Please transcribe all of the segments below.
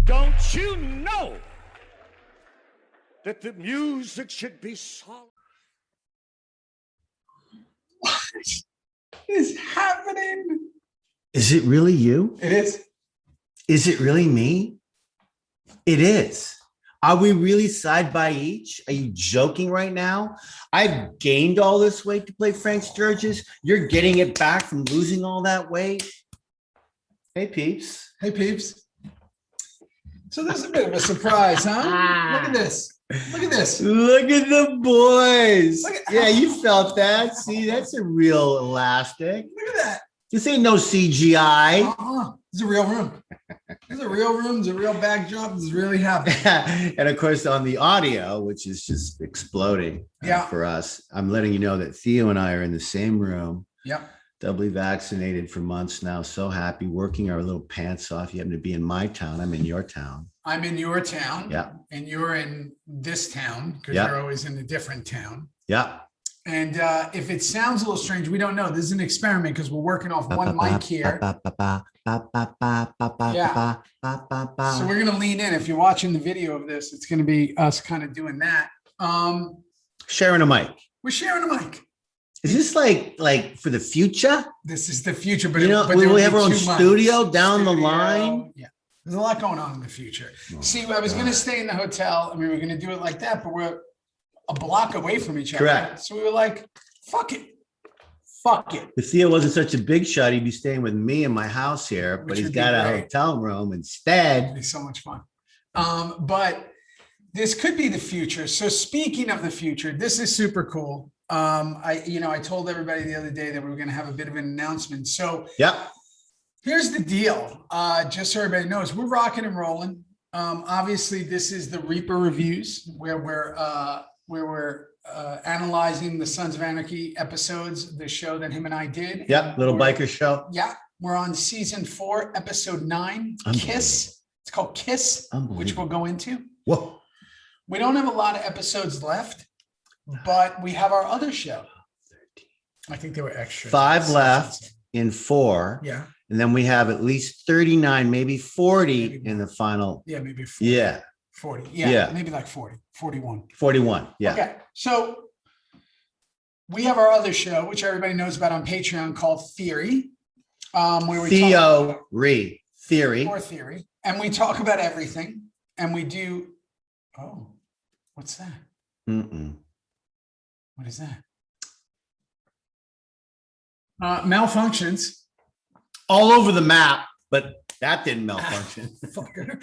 Don't you know that the music should be soft? What is happening? Is it really you? It is. Is it really me? It is. Are we really side by each? Are you joking right now? I've gained all this weight to play Frank Sturgis. You're getting it back from losing all that weight. Hey, peeps. Hey, peeps. So there's a bit of a surprise, huh? Look at this. Look at this. Look at the boys. Look at- Yeah, you felt that. See, that's a real elastic. Look at that. This ain't no CGI. It's a real room. It's a real room. It's a real backdrop. It's really happening. And of course, on the audio, which is just exploding for us, I'm letting you know that Theo and I are in the same room. Yep. Doubly vaccinated for months now. So happy, working our little pants off. You happen to be in my town. I'm in your town. I'm in your town. Yeah. And you're in this town because Yeah. you're always in a different town. Yeah. And if it sounds a little strange, we don't know. This is an experiment because we're working off one mic here. Yeah. So we're going to lean in. If you're watching the video of this, it's going to be us kind of doing that. Sharing a mic. We're sharing a mic. Is this like for the future? This is the future, but You know, but we there have will our be own 2 mics. studio down the Studio, line. Yeah. There's a lot going on in the future. Oh, See, I was going to stay in the hotel. I mean, we were going to do it like that, but we're a block away from each other. Correct. So we were like, fuck it. Fuck it. If Theo wasn't such a big shot, he'd be staying with me in my house here, but Which he's would be got a great. hotel room It'd instead. be so much fun. But this could be the future. So speaking of the future, this is super cool. I told everybody the other day that we were going to have a bit of an announcement. So Yep. here's the deal. Just so everybody knows, we're rocking and rolling. Obviously, this is the ReaperReviews, where we're analyzing the Sons of Anarchy episodes, the show that him and I did. Yep. Little biker show. Yeah, we're on season 4, episode 9, Kiss. It's called Kiss, which we'll go into. Whoa. We don't have a lot of episodes left, but we have our other show. I think there were extras. 5 left in 4. Yeah. And then we have at least 39, maybe 40 in the final. Yeah, maybe 40. Yeah. 40. Yeah, Yeah. maybe like 40, 41. 41. Yeah. Okay. So we have our other show, which everybody knows about on Patreon, called Theory. Where we Theo Theory. or Theory. And we talk about everything. And we do. Oh, what's that? What is that? Malfunctions. All over the map, but that didn't malfunction. Fucker.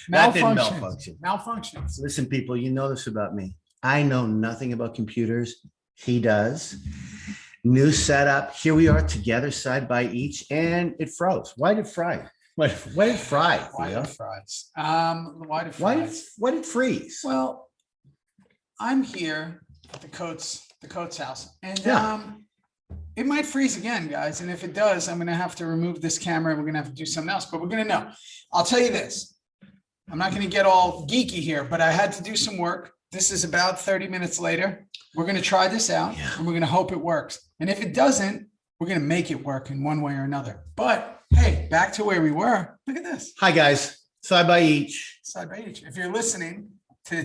That didn't Malfunctions. malfunction. Malfunctions. Listen, people, you know this about me. I know nothing about computers. He does. New setup. Here we are together, side by each, and it froze. Why did it fry? Why did it fry? Why Theo? did fries? Why did fries? Why did it freeze? Well, I'm here at the Coates house, and Yeah. it might freeze again, guys. And if it does, I'm going to have to remove this camera. We're going to have to do something else, but we're going to know. I'll tell you this. I'm not going to get all geeky here, but I had to do some work. This is about 30 minutes later. We're going to try this out, and we're going to hope it works. And if it doesn't, we're going to make it work in one way or another. But hey, back to where we were. Look at this. Hi, guys. Side by each. Side by each. If you're listening to the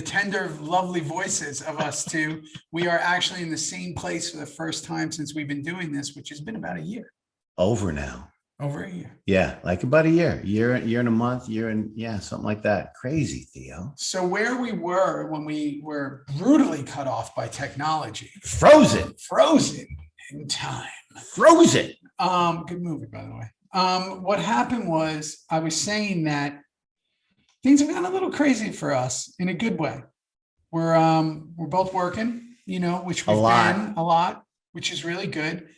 tender, lovely voices of us two, we are actually in the same place for the first time since we've been doing this, which has been about a year. Over now. Over a year. Yeah, like about a year and a month, something like that. Crazy, Theo. So where we were when we were brutally cut off by technology, Frozen in time. Frozen. Good movie, by the way. What happened was I was saying that things have gotten a little crazy for us in a good way. We're both working, which we've been a lot, which is really good.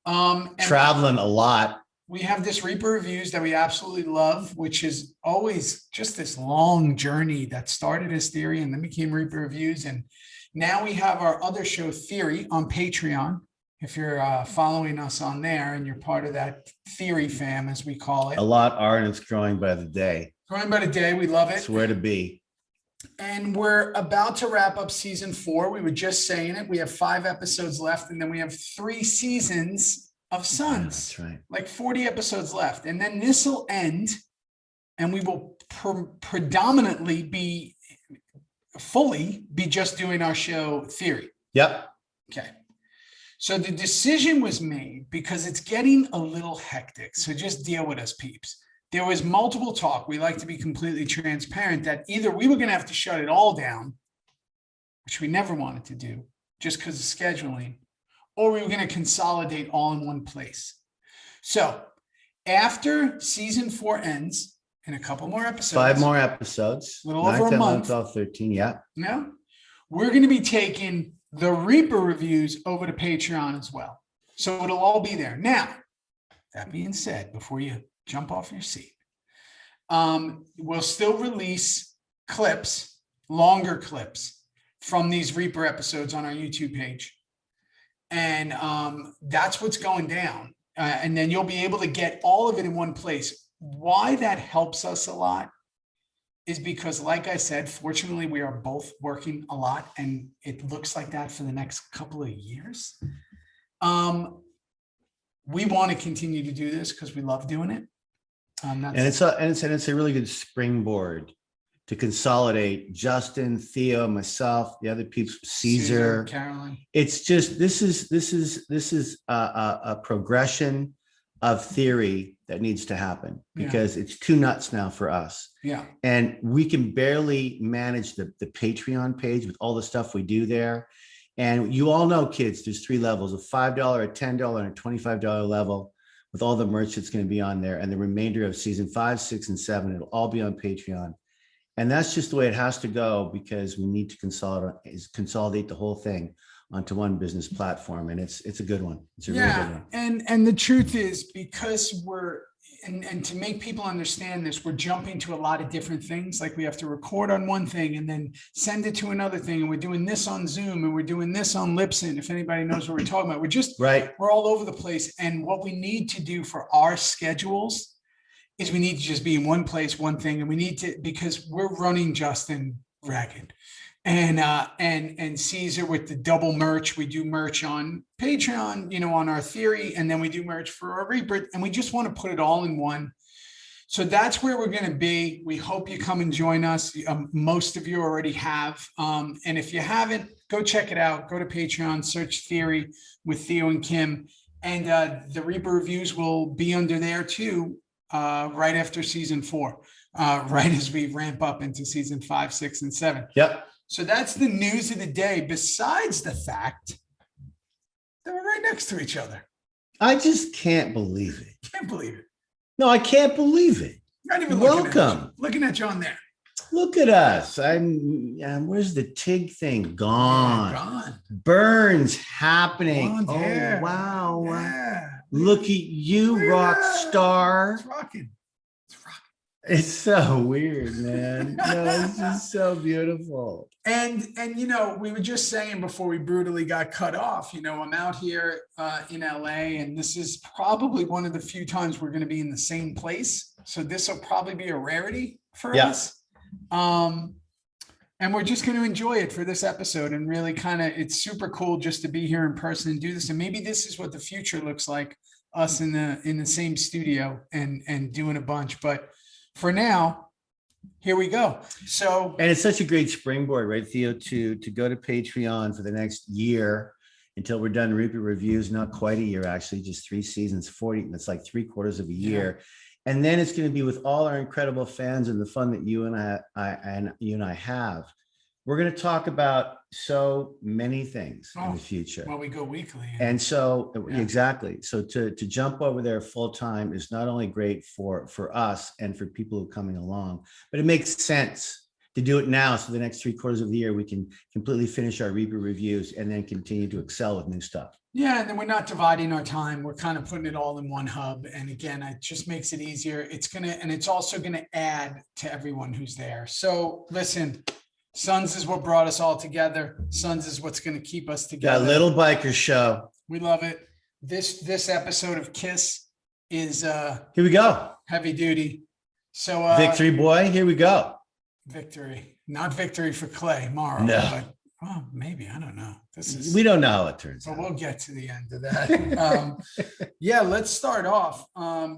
And traveling a lot. we have this ReaperReviews that we absolutely love, which is always just this long journey that started as Theory and then became ReaperReviews. And now we have our other show, Theory, on Patreon. If you're following us on there and you're part of that Theory fam, as we call it. A lot are, and it's growing by the day. Growing by the day. We love it. It's where to be. And we're about to wrap up season 4. We were just saying it. We have 5 episodes left, and then we have 3 seasons of Sons. That's right. Like 40 episodes left. And then this will end. and we will predominantly fully be just doing our show Theory. Yep. Okay. So the decision was made because it's getting a little hectic. So just deal with us, peeps. There was multiple talk. We like to be completely transparent that either we were going to have to shut it all down, which we never wanted to do just because of scheduling, or we were going to consolidate all in one place. So after season 4 ends in a couple more episodes, 5 more episodes, a little over a month, 12, 13. Yeah. Yeah. We're going to be taking the Reaper reviews over to Patreon as well. So it'll all be there. Now, that being said, before you jump off your seat, we'll still release clips, longer clips from these Reaper episodes on our YouTube page. And that's what's going down. And then you'll be able to get all of it in one place. Why that helps us a lot is because, like I said, fortunately, we are both working a lot, and it looks like that for the next couple of years. We want to continue to do this because we love doing it. And it's a really good springboard to consolidate Justin, Theo, myself, the other people, Caesar, Caroline. It's just this is a progression of theory that needs to happen because it's too nuts now for us. Yeah. And we can barely manage the Patreon page with all the stuff we do there. And you all know, kids, there's 3 levels: a $5, a $10, and a $25 level with all the merch that's going to be on there. And the remainder of season 5, 6, and 7, it'll all be on Patreon. And that's just the way it has to go because we need to consolidate the whole thing onto one business platform. And it's a good one. It's a really good one. And the truth is, because and to make people understand this, we're jumping to a lot of different things. Like we have to record on one thing and then send it to another thing. And we're doing this on Zoom and we're doing this on Libsyn. If anybody knows what we're talking about, we're all over the place. And what we need to do for our schedules is we need to just be in one place, one thing. And we need to, because we're running Justin ragged. And Caesar with the double merch. We do merch on Patreon, on our Theory, and then we do merch for our Reaper, and we just want to put it all in one. So that's where we're going to be. We hope you come and join us. Most of you already have. And if you haven't, go check it out. Go to Patreon, search Theory with Theo and Kim. And the Reaper reviews will be under there too, right after season 4, right as we ramp up into season 5, 6, and 7. Yep. So that's the news of the day, besides the fact that we're right next to each other. I just can't believe it. Can't believe it. No, I can't believe it. Not even looking at you on there. Look at us. Where's the TIG thing? Gone. Burns happening. Blonde hair. Oh, wow. Yeah. Look at you, rock star. It's rocking. It's so weird, man. No, it's just so beautiful. And we were just saying before we brutally got cut off, I'm out here in LA, and this is probably one of the few times we're going to be in the same place. So this will probably be a rarity for us. And we're just going to enjoy it for this episode and really it's super cool just to be here in person and do this. And maybe this is what the future looks like, us in the same studio and doing a bunch. But for now, here we go. And it's such a great springboard, right, Theo, to go to Patreon for the next year until we're done Reaper reviews. Not quite a year, actually, just 3 seasons, 40. That's like 3/4 of a year. Yeah. And then it's going to be with all our incredible fans and the fun that you and I have. We're going to talk about so many things in the future. Well, we go weekly. And so, exactly. So to jump over there full time is not only great for us and for people who are coming along, but it makes sense to do it now. So the next 3/4 of the year, we can completely finish our Reaper reviews and then continue to excel with new stuff. Yeah, and then we're not dividing our time. We're kind of putting it all in one hub. And again, it just makes it easier. It's also going to add to everyone who's there. So listen, SONS is what brought us all together. SONS is what's going to keep us together. That little biker show. We love it. This episode of KISS is here we go. Heavy duty. So victory, boy. Here we go. Victory. Not victory for Clay Morrow. No. Oh, maybe. I don't know. This is. We don't know how it turns But out. we'll get to the end of that. Yeah, let's start off.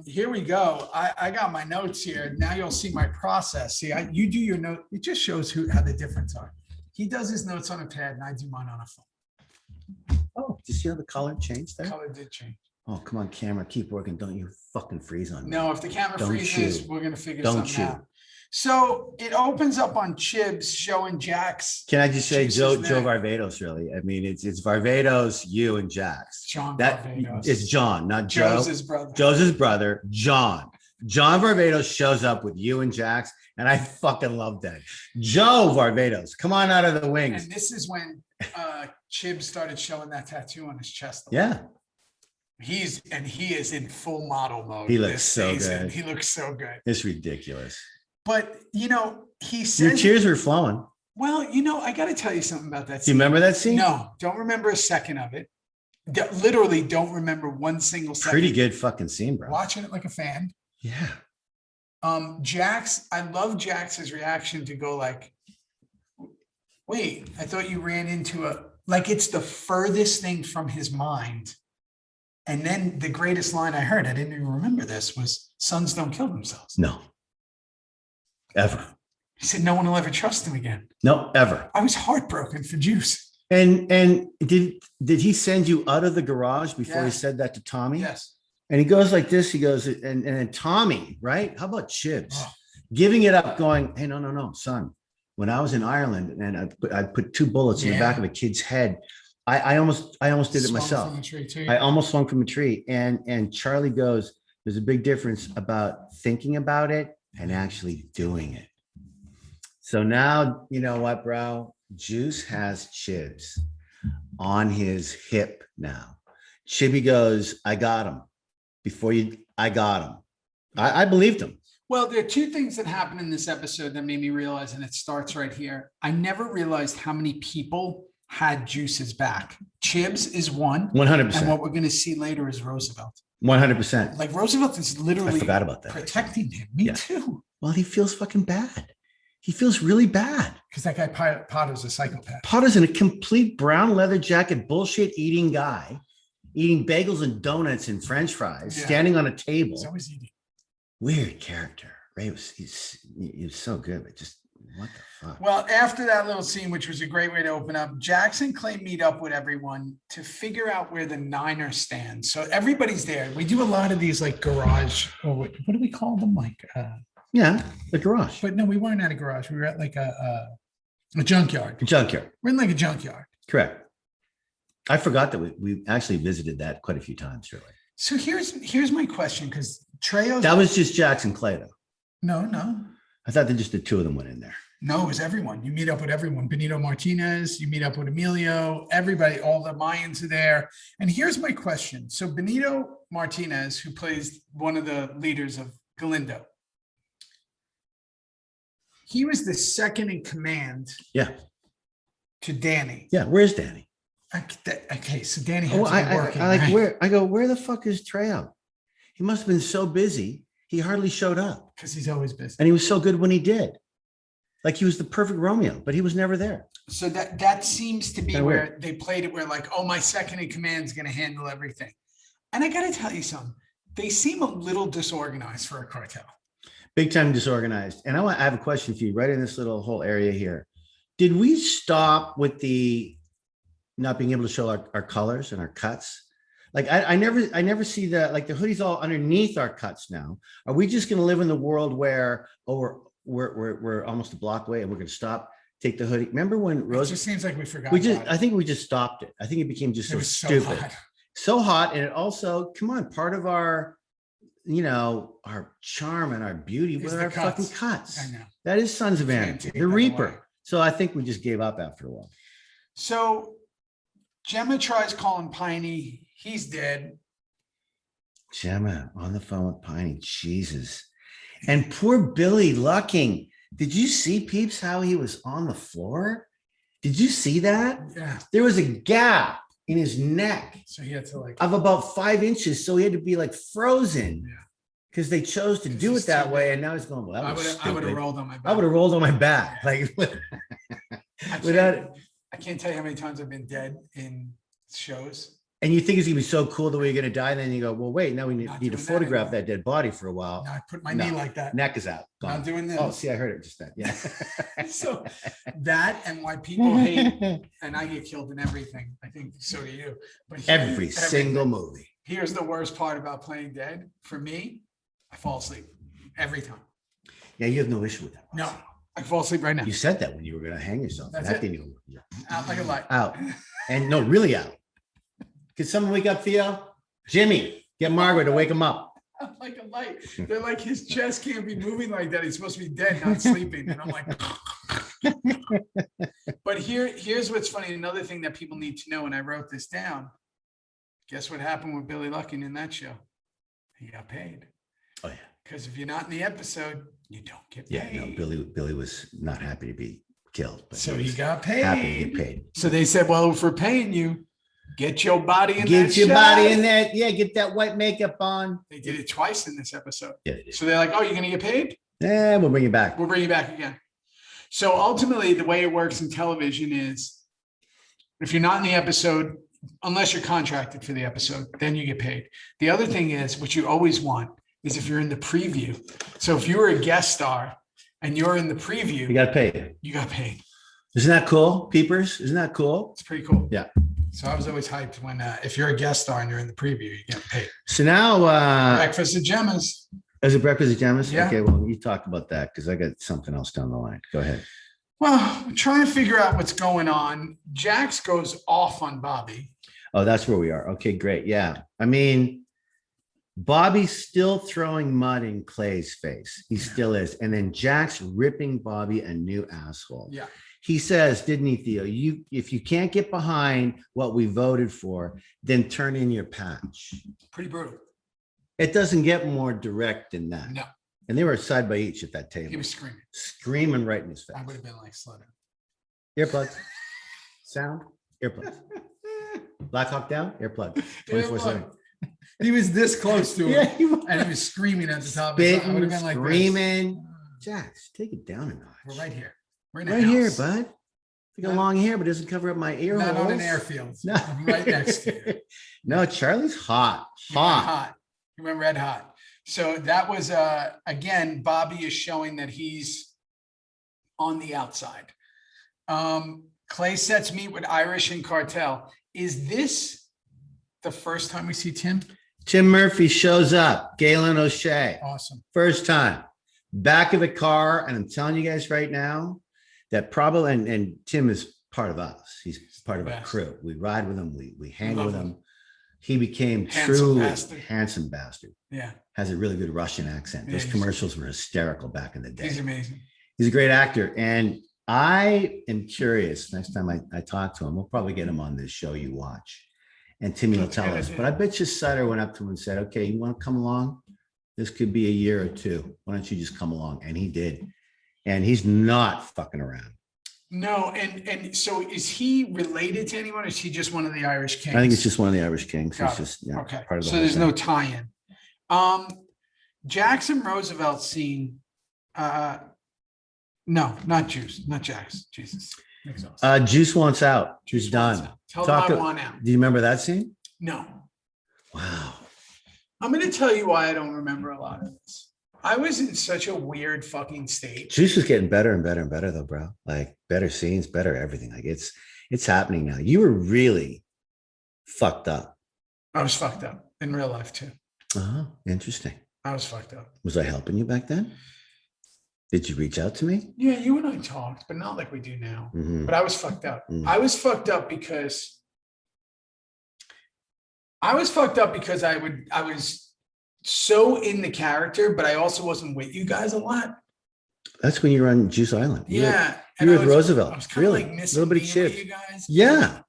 Here we go. I got my notes here. Now you'll see my process. See, you do your note. It just shows how the difference are. He does his notes on a pad, and I do mine on a phone. Oh, did you see how the color changed there? Color did change. Oh, come on, camera. Keep working. Don't you fucking freeze on me. No, if the camera Don't freezes, chew. we're gonna figure Don't something chew. out. So it opens up on Chibs showing Jax. Can I just say Joe Juice's neck. Varvatos, really? I mean, it's Varvatos, you, and Jax. John That Barbados. it's John, not Joe. Joe's his brother. Joe's his brother, John. John Varvatos shows up with you and Jax, and I fucking love that. Joe Varvatos, come on out of the wings. And this is when Chibs started showing that tattoo on his chest. Yeah, He is in full model mode. He looks this so season. good. He looks so good. it's ridiculous. But he Your says, tears were flowing. well, I got to tell you something about that Do you scene. remember that scene? No, don't remember a second of it. Literally don't remember one single second. Pretty good fucking scene, bro. Watching it like a fan. Yeah. Jax, I love Jax's reaction to go like, wait, I thought you ran into like it's the furthest thing from his mind. And then the greatest line I heard, I didn't even remember this, was sons don't kill themselves. No. Ever. He said no one will ever trust him again. No, ever. I was heartbroken for Juice. And did he send you out of the garage before he Yes. said that to Tommy? Yes. And he goes like this. He goes, and then Tommy, right? How about Chibs? Oh. Giving it up, going, hey, no, son. When I was in Ireland and I put 2 bullets in the back of a kid's head, I almost did it Swung myself. from a tree too. I almost swung from a tree. And Charlie goes, there's a big difference about thinking about it and actually doing it. So now, you know what, bro? Juice has Chibs on his hip now. Chibby goes, I got him. I got him. I believed him. Well, there are 2 things that happened in this episode that made me realize, and it starts right here. I never realized how many people had Juice's back. Chibs is one. 100%. And what we're going to see later is Roosevelt. 100%. Like Roosevelt is literally I forgot about that. protecting him. Me Yeah. too. Well, he feels fucking bad. He feels really bad. Because that guy Potter's a psychopath. Potter's in a complete brown leather jacket, bullshit eating guy, eating bagels and donuts and French fries, Yeah. standing on a table. He's always eating. Weird character. Ray he was so good, but just what the fuck? Well, after that little scene, which was a great way to open up, Jackson Clay meet up with everyone to figure out where the Niner stands. So everybody's there. We do a lot of these like garage, or what do we call them? Like, Yeah, the garage. but no, we weren't at a garage. We were at like a junkyard. Junkyard. We're in like a junkyard. Correct. I forgot that we actually visited that quite a few times, really. So here's my question, because Trejo. That was just Jackson Clay, though. No. I thought that just the 2 of them went in there. No, it was everyone. You meet up with everyone. Benito Martinez, you meet up with Emilio, everybody, all the Mayans are there. And here's my question. So Benito Martinez, who plays one of the leaders of Galindo, he was the second in command Yeah. to Danny. Yeah. Where's Danny? Okay, so Danny had Oh, to be working. I like right? where the fuck is Trejo? He must have been so busy. He hardly showed up. Because he's always busy. And he was so good when he did. Like he was the perfect Romeo, but he was never there. So that seems to be Kinda where weird. they played it, where like, oh, my second in command is going to handle everything. And I got to tell you something. They seem a little disorganized for a cartel. Big time disorganized. And I have a question for you right in this little whole area here. Did we stop with the not being able to show our colors and our cuts? Like I never see that, like the hoodie's all underneath our cuts now. Are we just going to live in the world where, we're almost a block away and we're going to stop, take the hoodie? Remember when It Rose, just seems like we forgot. I think we just stopped it. I think it became just It so was so stupid. hot. So hot. And it also, come on, part of our, our charm and our beauty Is with the our cuts. fucking cuts. I know. That is Sons of Can't Anarchy, take the that away. Reaper. So I think we just gave up after a while. So Gemma tries calling Piney. He's dead. Gemma on the phone with Piney. Jesus. And poor Billy Lucking. Did you see, peeps, how he was on the floor? Did you see that? Yeah. There was a gap in his neck So he had to like. of about 5 inches. So he had to be like frozen Yeah. because they chose to do he's it that too way. big. And now he's going, well, that was I would have stupid. rolled on my back. I would have rolled on my back. Like I without can't- I can't tell you how many times I've been dead in shows. And you think it's gonna be so cool the way you're gonna die, and then you go, well, wait, now we need to doing photograph that that dead body for a while. No, I put my knee like that. Neck is out. Gone. Not doing this. Oh, see, I heard it just then. Yeah. So that and why people hate, and I get killed in everything. I think so do you. But Every single movie. Here's the worst part about playing dead. For me, I fall asleep every time. Yeah, you have no issue with that. No, I fall asleep right now. You said that when you were gonna hang yourself. That's that it. didn't even Out like a light. out. And no, really out. Could someone wake up Theo? Jimmy, get Margaret to wake him up. Out like a light. They're like, his chest can't be moving like that. He's supposed to be dead, not sleeping. And I'm like, but here's what's funny. Another thing that people need to know, and I wrote this down. Guess what happened with Billy Luckin in that show? He got paid. Oh yeah. Because if you're not in the episode, you don't get paid. Yeah, no, Billy was not happy to be killed. But So he was got paid. happy to get paid. So they said, well, if we're paying you, get your body in Get that your shot. body in there. Yeah, get that white makeup on. They did it twice in this episode. Yeah, they did. So they're like, oh, you're going to get paid? Yeah, we'll bring you back. We'll bring you back again. So ultimately, the way it works in television is if you're not in the episode, unless you're contracted for the episode, then you get paid. The other thing is, what you always want is if you're in the preview. So if you were a guest star and you're in the preview, You got to pay. you got paid. Isn't that cool, peepers? Isn't that cool? It's pretty cool. Yeah. So I was always hyped when if you're a guest star and you're in the preview, you get paid. So now, Breakfast at Gemma's. is it breakfast at Gemma's? Yeah. Okay, well, you talk about that because I got something else down the line. Go ahead. Well, I'm trying to figure out what's going on. Jax goes off on Bobby. Oh, that's where we are. Okay, great. Yeah. I mean, Bobby's still throwing mud in Clay's face. He still is. And then Jack's ripping Bobby a new asshole. Yeah. He says, didn't he, Theo? If you can't get behind what we voted for, then turn in your patch. Pretty brutal. It doesn't get more direct than that. No, And they were side by each at that table. he was screaming. Screaming right in his face. I would have been like, Slutter. Earplugs. Sound. Earplugs. Black Hawk down. Earplug. 24/7. He was this close to him. Yeah, he was. And he was screaming at the top. I would have Spitting, been like, screaming. Jax, take it down a notch. we're right here. We're in a Right here, house. bud. I got long hair, but it doesn't cover up my ear Not on holes. an airfield. No. I'm right next to you. No, Charlie's hot. You went Hot. hot. You went red hot. So that was again, Bobby is showing that he's on the outside. Clay sets meet with Irish and Cartel. Is this the first time we see Tim? Tim Murphy shows up. Galen O'Shea. Awesome. First time. Back of the car. And I'm telling you guys right now that probably, and Tim is part of us. He's part of our Best. crew. We ride with him. We hang Love with him. him. He became Handsome truly bastard. handsome bastard. Yeah, Has a really good Russian accent. Yeah, Those he's- commercials were hysterical back in the day. he's amazing. He's a great actor. And I am curious. Next time I talk to him, we'll probably get him on this show you watch. And Timmy will That's a tell good us. idea. But I bet you Sutter went up to him and said, okay, you want to come along? This could be a year or two. Why don't you just come along? And he did. And he's not fucking around. No, and so is he related to anyone, or is he just one of the Irish kings? I think it's just one of the Irish kings. Got He's it. just Okay, part of the so whole there's thing. no tie-in. Jackson Roosevelt scene. No, not Juice, not Jax. Jesus. Exhausted. Juice wants out. Juice Juice done. wants out. Tell Talk them I to- want out. Do you remember that scene? No, Wow. I'm going to tell you why I don't remember a lot of this. I was in such a weird fucking state. Juice was getting better and better and better though, bro. Like better scenes, better everything. Like it's happening now. You were really fucked up. I was fucked up in real life too. Uh-huh. Interesting. I was fucked up. Was I helping you back then? Did you reach out to me? Yeah, you and I talked, but not like we do now. Mhm. But I was fucked up. Mm. I was fucked up because I was so in the character, but I also wasn't with you guys a lot. That's when you were on Juice Island. You were- Yeah. you were I with was- Roosevelt. I was kind of Really? like missing Little bitty being with chips. you guys. Yeah.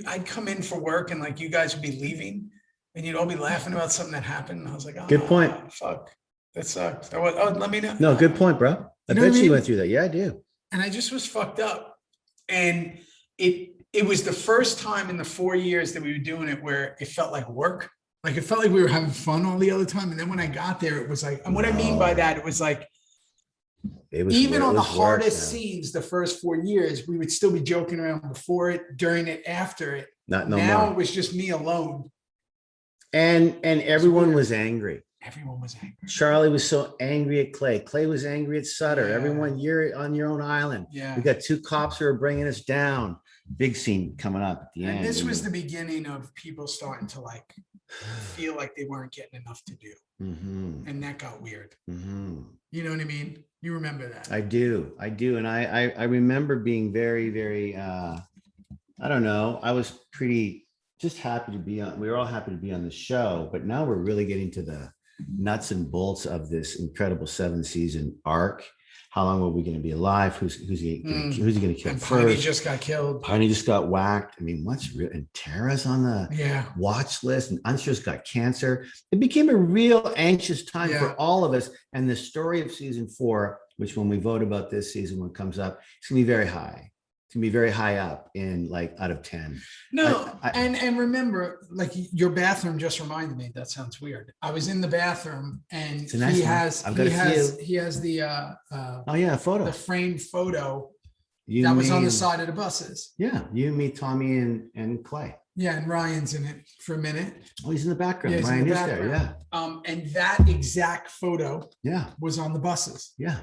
I'd come in for work and like you guys would be leaving and you'd all be laughing about something that happened. And I was like, oh, Good point. Fuck. That sucks. Let me know. No, good point, bro. I You know bet what I you mean? went through that. Yeah, I do. And I just was fucked up. And it was the first time in the 4 years that we were doing it where it felt like work. Like it felt like we were having fun all the other time. And then when I got there, it was like, and what I mean by that, it was like Even on the worse hardest now. scenes, the first 4 years, we would still be joking around before it, during it, after it. Not no Now more. it was just me alone. And everyone was angry. Everyone was angry. Charlie was so angry at Clay. Clay was angry at Sutter. Yeah. Everyone, you're on your own island. Yeah. We got two cops who are bringing us down. Big scene coming up at the end. And this was the beginning of people starting to like feel like they weren't getting enough to do. Mm-hmm. And that got weird. Mm-hmm. You know what I mean? You remember that? I do. And I remember being very, very, I don't know. I was pretty just happy to be on. We were all happy to be on the show, but now we're really getting to the nuts and bolts of this incredible 7-season arc. How long are we going to be alive? Who's he going to kill And first? Piney just got killed. Piney just got whacked. I mean, what's real? And Tara's on the watch list, and Unsher's got cancer. It became a real anxious time for all of us. And the story of season 4, which when we vote about this season, when it comes up, it's going to be very high. It's going to be very high up in like out of 10. No, and remember, like your bathroom just reminded me. That sounds weird. I was in the bathroom, and he has the photo, the framed photo you, that was on the side of the buses. Yeah, you, me, Tommy, and Clay. Yeah, and Ryan's in it for a minute. Oh, he's in the background. Yeah, Ryan is there. Yeah. And that exact photo was on the buses. Yeah.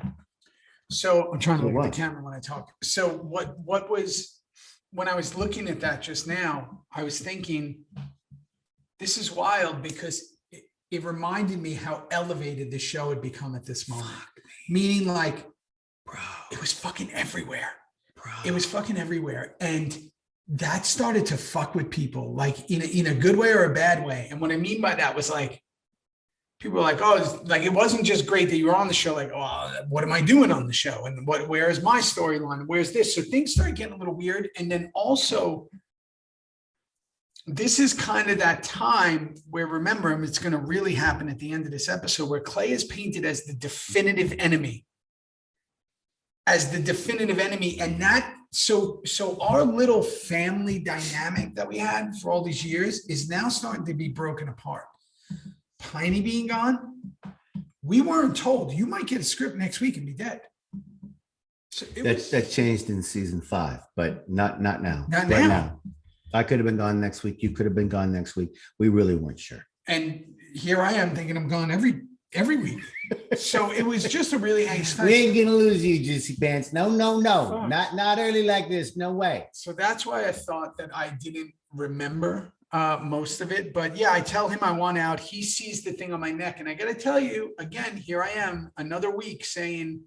So I'm trying to look at the camera when I talk. So what was, when I was looking at that just now, I was thinking, this is wild because it reminded me how elevated the show had become at this moment. Meaning like, bro, it was fucking everywhere. Bro. It was fucking everywhere. And that started to fuck with people, like in a good way or a bad way. And what I mean by that was like, people were like, oh, like, it wasn't just great that you were on the show. Like, oh, what am I doing on the show? And where is my storyline? Where's this? So things started getting a little weird. And then also, this is kind of that time where, remember, it's going to really happen at the end of this episode, where Clay is painted as the definitive enemy. And that, so our little family dynamic that we had for all these years is now starting to be broken apart. Piney being gone, we weren't told you might get a script next week and be dead. So that changed in season 5, but not now. Not now. I could have been gone next week. You could have been gone next week. We really weren't sure. And here I am thinking I'm gone every week. So it was just a really anxious time. We ain't gonna lose you, Juicy Pants. No. Not early like this. No way. So that's why I thought that I didn't remember most of it. But yeah, I tell him I want out. He sees the thing on my neck. And I got to tell you, again, here I am another week saying,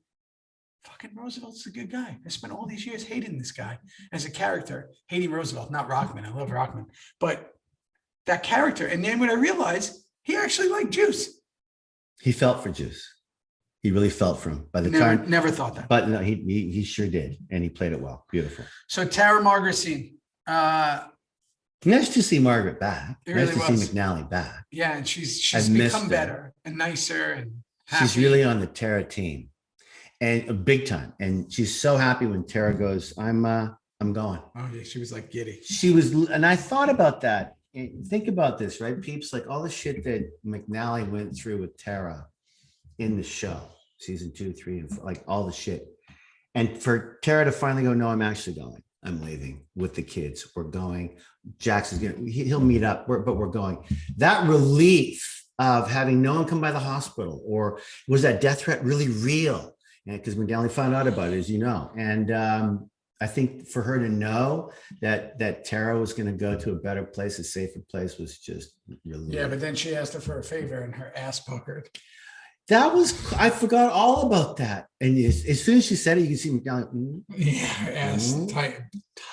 fucking Roosevelt's a good guy. I spent all these years hating this guy as a character, hating Roosevelt, not Rockman. I love Rockman, but that character. And then when I realized he actually liked Juice. He felt for Juice. He really felt for him. By the time, never thought that. But no, he sure did. And he played it well. Beautiful. So Tara Margaret scene. Nice to see Margaret back. It nice really to was. see McNally back. Yeah, and she's become better and nicer and happy. She's really on the Tara team, and big time. And she's so happy when Tara goes, I'm going. Oh yeah, she was like giddy. She was, and I thought about that. Think about this, right, peeps? Like all the shit that McNally went through with Tara in the show, season 2, 3, and 4, like all the shit. And for Tara to finally go, no, I'm actually going. I'm leaving with the kids. We're going. Jackson's he'll meet up, but we're going. That relief of having no one come by the hospital, or was that death threat really real? Because McNally found out about it, as you know. And I think for her to know that Tara was going to go to a better place, a safer place, was just relief. Yeah, but then she asked her for a favor and her ass puckered. I forgot all about that. And as soon as she said it, you can see McNally. Yeah, her ass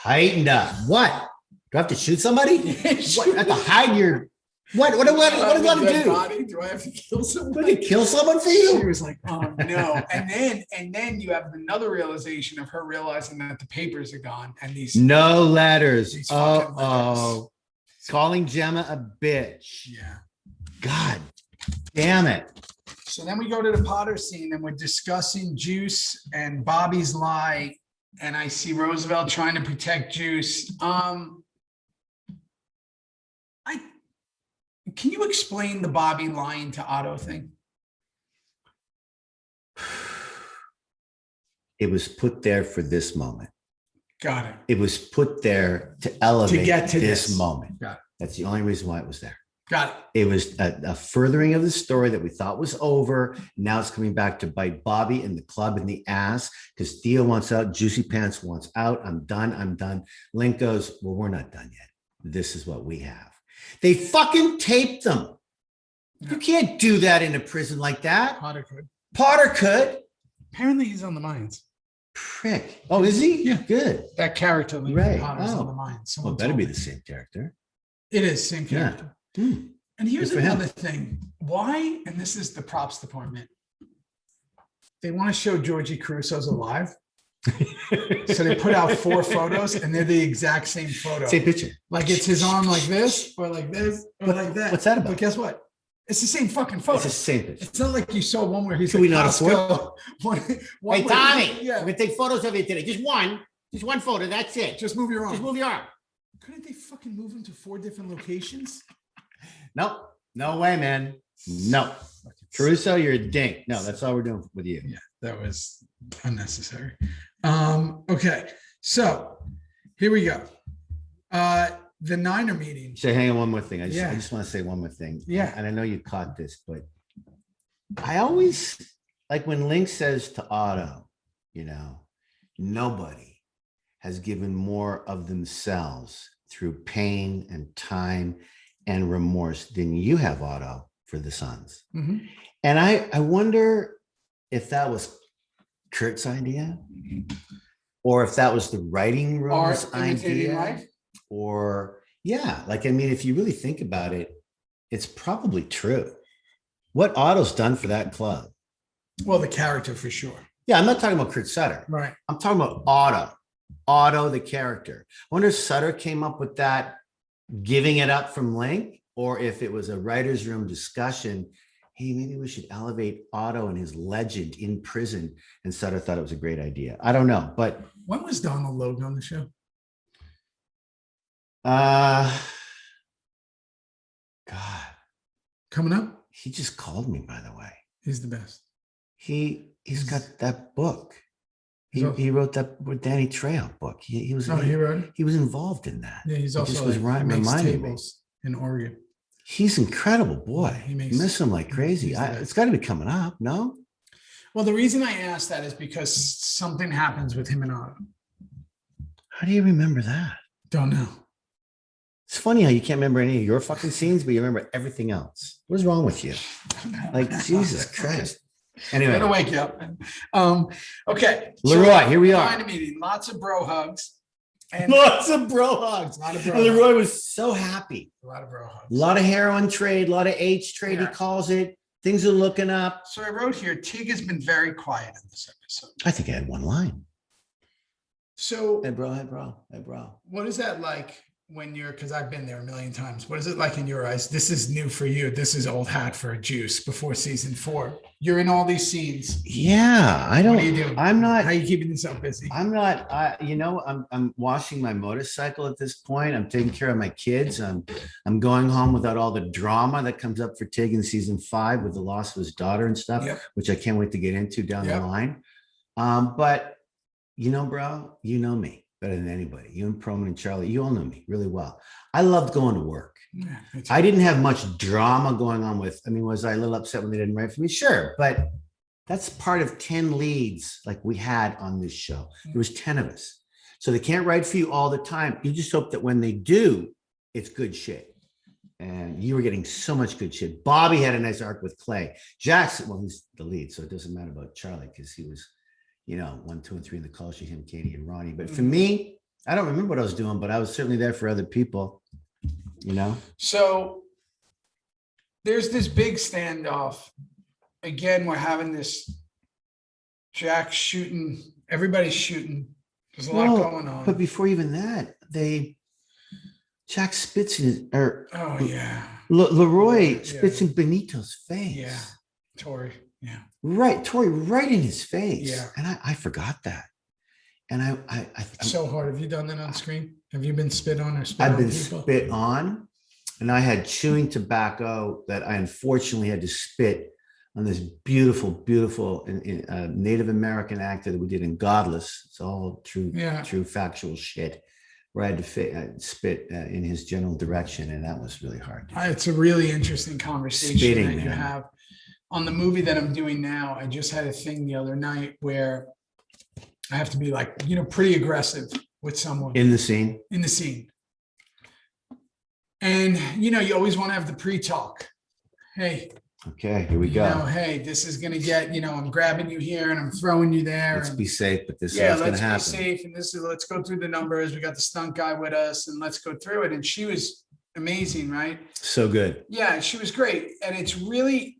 tightened up. What? Do I have to shoot somebody? What? I have to hide your. What do I do? Body? Do I have to kill someone? Do I have to kill someone for you? She was like, oh no. And then you have another realization of her realizing that the papers are gone and these no letters. These Letters. Calling Gemma a bitch. Yeah. God damn it. So then we go to the Potter scene and we're discussing Juice and Bobby's lie. And I see Roosevelt trying to protect Juice. Can you explain the Bobby lying to Otto thing? It was put there for this moment. Got it. It was put there to elevate To get to this moment. Got it. That's the only reason why it was there. Got it. It was a furthering of the story that we thought was over. Now it's coming back to bite Bobby and the club in the ass because Theo wants out. Juicy Pants wants out. I'm done. Link goes, well, we're not done yet. This is what we have. They fucking taped them. You can't do that in a prison like that. Potter could. Apparently he's on the mines. Prick. Oh, is he? Yeah. Good. That character, Right. Potter's on the mines. Well, better be the same character. It is same character. Yeah. And here's Good for another him. thing. Why, and this is the props department, they want to show Georgie Caruso's alive. So they put out 4 photos and they're the exact same photo. Same picture. Like it's his arm like this, or like this, or like that. What's that about? But guess what? It's the same fucking photo. It's the same picture. It's not like you saw one where he's Can like, we not Costco. One Hey, where- Tommy, Yeah. we're going to take photos of you today. Just one photo. That's it. Just move your arm. Just move your arm. Couldn't they fucking move him to 4 different locations? Nope. No way, man. No. Caruso, you're a dink. No, that's all we're doing with you. Yeah, that was unnecessary. Okay, so here we go. The Niner meeting. So hang on one more thing. I Yeah. just want to say one more thing. Yeah. And I know you caught this, but I always like when Link says to Otto, nobody has given more of themselves through pain and time and remorse than you have, Otto, for the Sons. Mhm. And I wonder if that was Kurt's idea or if that was the writing room's Art imitating idea. life? Or if you really think about it, it's probably true. What Otto's done for that club. Well, the character for sure. Yeah, I'm not talking about Kurt Sutter. Right. I'm talking about Otto. Otto, the character. I wonder if Sutter came up with that, giving it up from Link, or if it was a writer's room discussion. Hey, maybe we should elevate Otto and his legend in prison. And Sutter thought it was a great idea. I don't know, but When was Donald Logue on the show? God, Coming up? he just called me, by the way. He's the best. He's got that book. He's also- He wrote that with Danny Trejo book. He was Oh, he wrote it? he was involved in that. Yeah, he's It also just was like, he makes reminding me. tables in Oregon. He's incredible, boy. He makes- Miss him like crazy. he's the best. It's got to be coming up, no? Well, the reason I asked that is because something happens with him and Otto. How do you remember that? Don't know. It's funny how you can't remember any of your fucking scenes, but you remember everything else. What is wrong with you? Like, Jesus Christ. Anyway, Gotta wake you up. Okay. Leroy, here we are. Niner meeting, lots of bro hugs. And Lots of bro hugs. A lot of bro And Leroy was so happy. a lot of bro hugs. A lot of heroin trade, a lot of H trade, Yeah. he calls it. Things are looking up. So I wrote here, Tig has been very quiet in this episode. I think I had one line. So Hey, bro, hey, bro, hey, bro. what is that like when you're, because I've been there a million times. What is it like in your eyes? This is new for you. This is old hat for a Juice before season 4. You're in all these scenes. Yeah, I don't. What are you doing? I'm not. How are you keeping yourself busy? I'm not. I'm washing my motorcycle at this point. I'm taking care of my kids. I'm going home without all the drama that comes up for Tig in season 5 with the loss of his daughter and stuff, Yep. which I can't wait to get into down Yep. the line. But bro, you know me better than anybody. You and Perlman and Charlie, you all know me really well. I loved going to work. Yeah, me too. I didn't have much drama going on with. I mean, was I a little upset when they didn't write for me? Sure, but that's part of 10 leads like we had on this show. There was 10 of us. So they can't write for you all the time. You just hope that when they do, it's good shit. And you were getting so much good shit. Bobby had a nice arc with Clay. Jackson, well, he's the lead, so it doesn't matter about Charlie because he was, 1, 2, and 3 in the culture, him, Katie, and Ronnie. But for me, I don't remember what I was doing, but I was certainly there for other people, So there's this big standoff. Again, we're having this Jack shooting, everybody's shooting. There's a lot going on. But before even that, Jack spits in his, Oh yeah. Leroy Yeah. spits in Benito's face. Yeah. Tori. Yeah. Right, Tori, right in his face. Yeah. And I forgot that. And It's so hard. Have you done that on screen? Have you been spit on or spit I've on been people? spit on, and I had chewing tobacco that I unfortunately had to spit on this beautiful, beautiful Native American actor that we did in Godless. It's all true, true factual shit. Where I had to spit in his general direction, and that was really hard. It's a really interesting conversation Spitting, that you have. On the movie that I'm doing now, I just had a thing the other night where I have to be like, pretty aggressive with someone. In the scene? In the scene. And, you always want to have the pre-talk. Hey. Okay, here we go. Hey, this is going to get, I'm grabbing you here and I'm throwing you there. Let's be safe, but this is what's going to happen. Let's be safe. And let's go through the numbers. We got the stunt guy with us and let's go through it. And she was amazing, right? So good. Yeah, she was great. And it's really,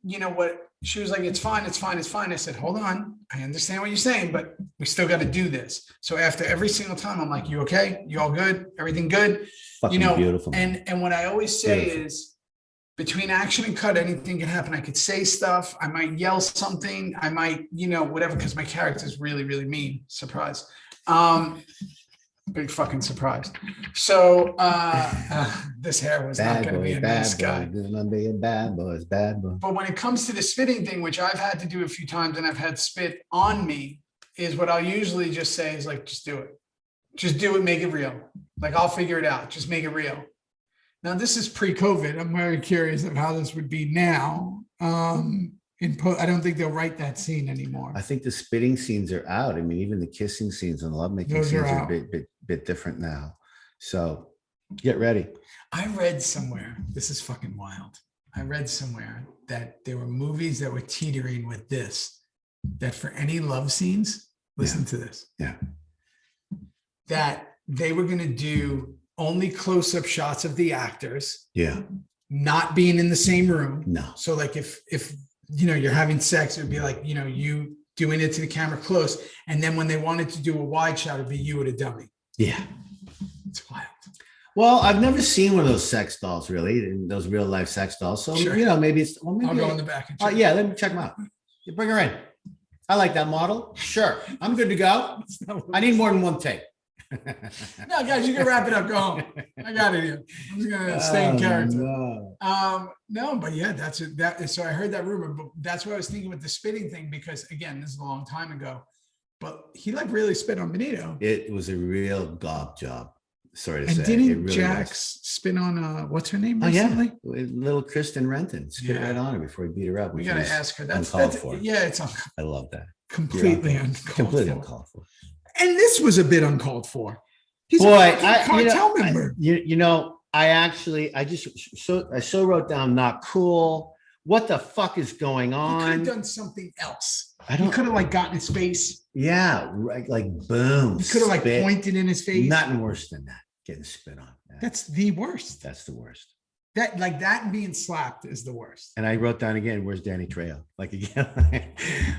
she was like, it's fine. I said, hold on. I understand what you're saying, but we still got to do this. So after every single time, I'm like, you okay? You all good? Everything good? Fucking beautiful. And what I always say is, between action and cut, anything can happen. I could say stuff. I might yell something. I might, whatever, because my character is really, really mean. Surprise. Big fucking surprise. So this hair was not going to be a nice guy. Gonna be a bad boy. But when it comes to the spitting thing, which I've had to do a few times and I've had spit on me, is what I'll usually just say is like, just do it. Just do it. Make it real. Like, I'll figure it out. Just make it real. Now, this is pre-COVID. I'm very curious of how this would be now. I don't think they'll write that scene anymore. I think the spitting scenes are out. I mean, even the kissing scenes and lovemaking scenes are a bit different now. So get ready. I read somewhere, this is fucking wild. I read somewhere that there were movies that were teetering with this, that for any love scenes, listen to this. Yeah. That they were going to do only close-up shots of the actors. Yeah. Not being in the same room. No. So like if you're having sex, it would be like, you doing it to the camera close. And then when they wanted to do a wide shot, it'd be you with a dummy. Yeah. It's wild. Well, I've never seen one of those sex dolls, really, those real life sex dolls. So, sure. Maybe it's, maybe I'll go in the back. And check. Yeah, let me check them out. You bring her in. I like that model. Sure. I'm good to go. I need more than one take. No, guys, you can wrap it up. Go home. I got it here. I'm just gonna stay in character. No, but yeah, that's it. So I heard that rumor, but that's what I was thinking with the spitting thing, because again, this is a long time ago. But he like really spit on Benito. It was a real gob job. Sorry to and say. Didn't really Jax spit on what's her name? Oh recently? Yeah, little Kristen Renton spit right on her before he beat her up. We gotta ask her. That's uncalled for. Yeah, it's I love that. Completely uncalled for. And this was a bit uncalled for. He's a cartel member. I so wrote down not cool. What the fuck is going on? He could have done something else. He could have gotten his face. Yeah, right, like boom. He could have pointed in his face. Nothing worse than that. Getting spit on. That's the worst. That's the worst. That and being slapped is the worst. And I wrote down again, where's Danny Trejo?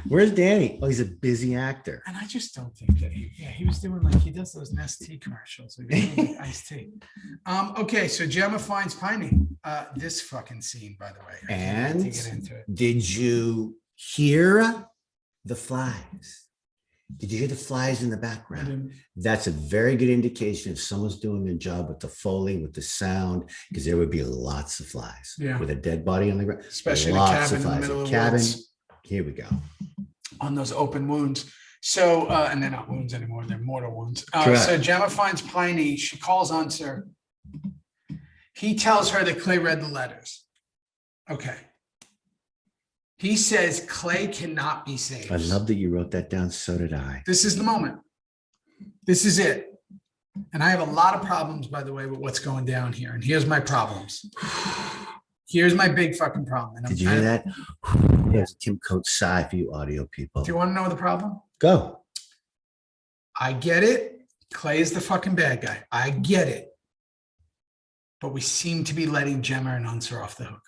Where's Danny? Oh, he's a busy actor. And I just don't think that he was doing he does those Nestea commercials. Iced tea. Okay, so Gemma finds Piney. This fucking scene, by the way. I can't wait to get into it. Did you hear the flies? Did you hear the flies in the background? That's a very good indication if someone's doing their job with the Foley, with the sound, because there would be lots of flies. Yeah. With a dead body on the ground. Especially in a cabin in the middle of the woods. Here we go. On those open wounds. So, and they're not wounds anymore, they're mortal wounds. So Gemma finds Piney. She calls on Sir. He tells her that Clay read the letters. Okay. He says Clay cannot be saved. I love that you wrote that down. So did I. This is the moment. This is it. And I have a lot of problems, by the way, with what's going down here. And here's my problems. Here's my big fucking problem. And did you hear that? There's Kim Coates sigh for you audio people. Do you want to know the problem? Go. I get it. Clay is the fucking bad guy. I get it. But we seem to be letting Gemma and Unser off the hook.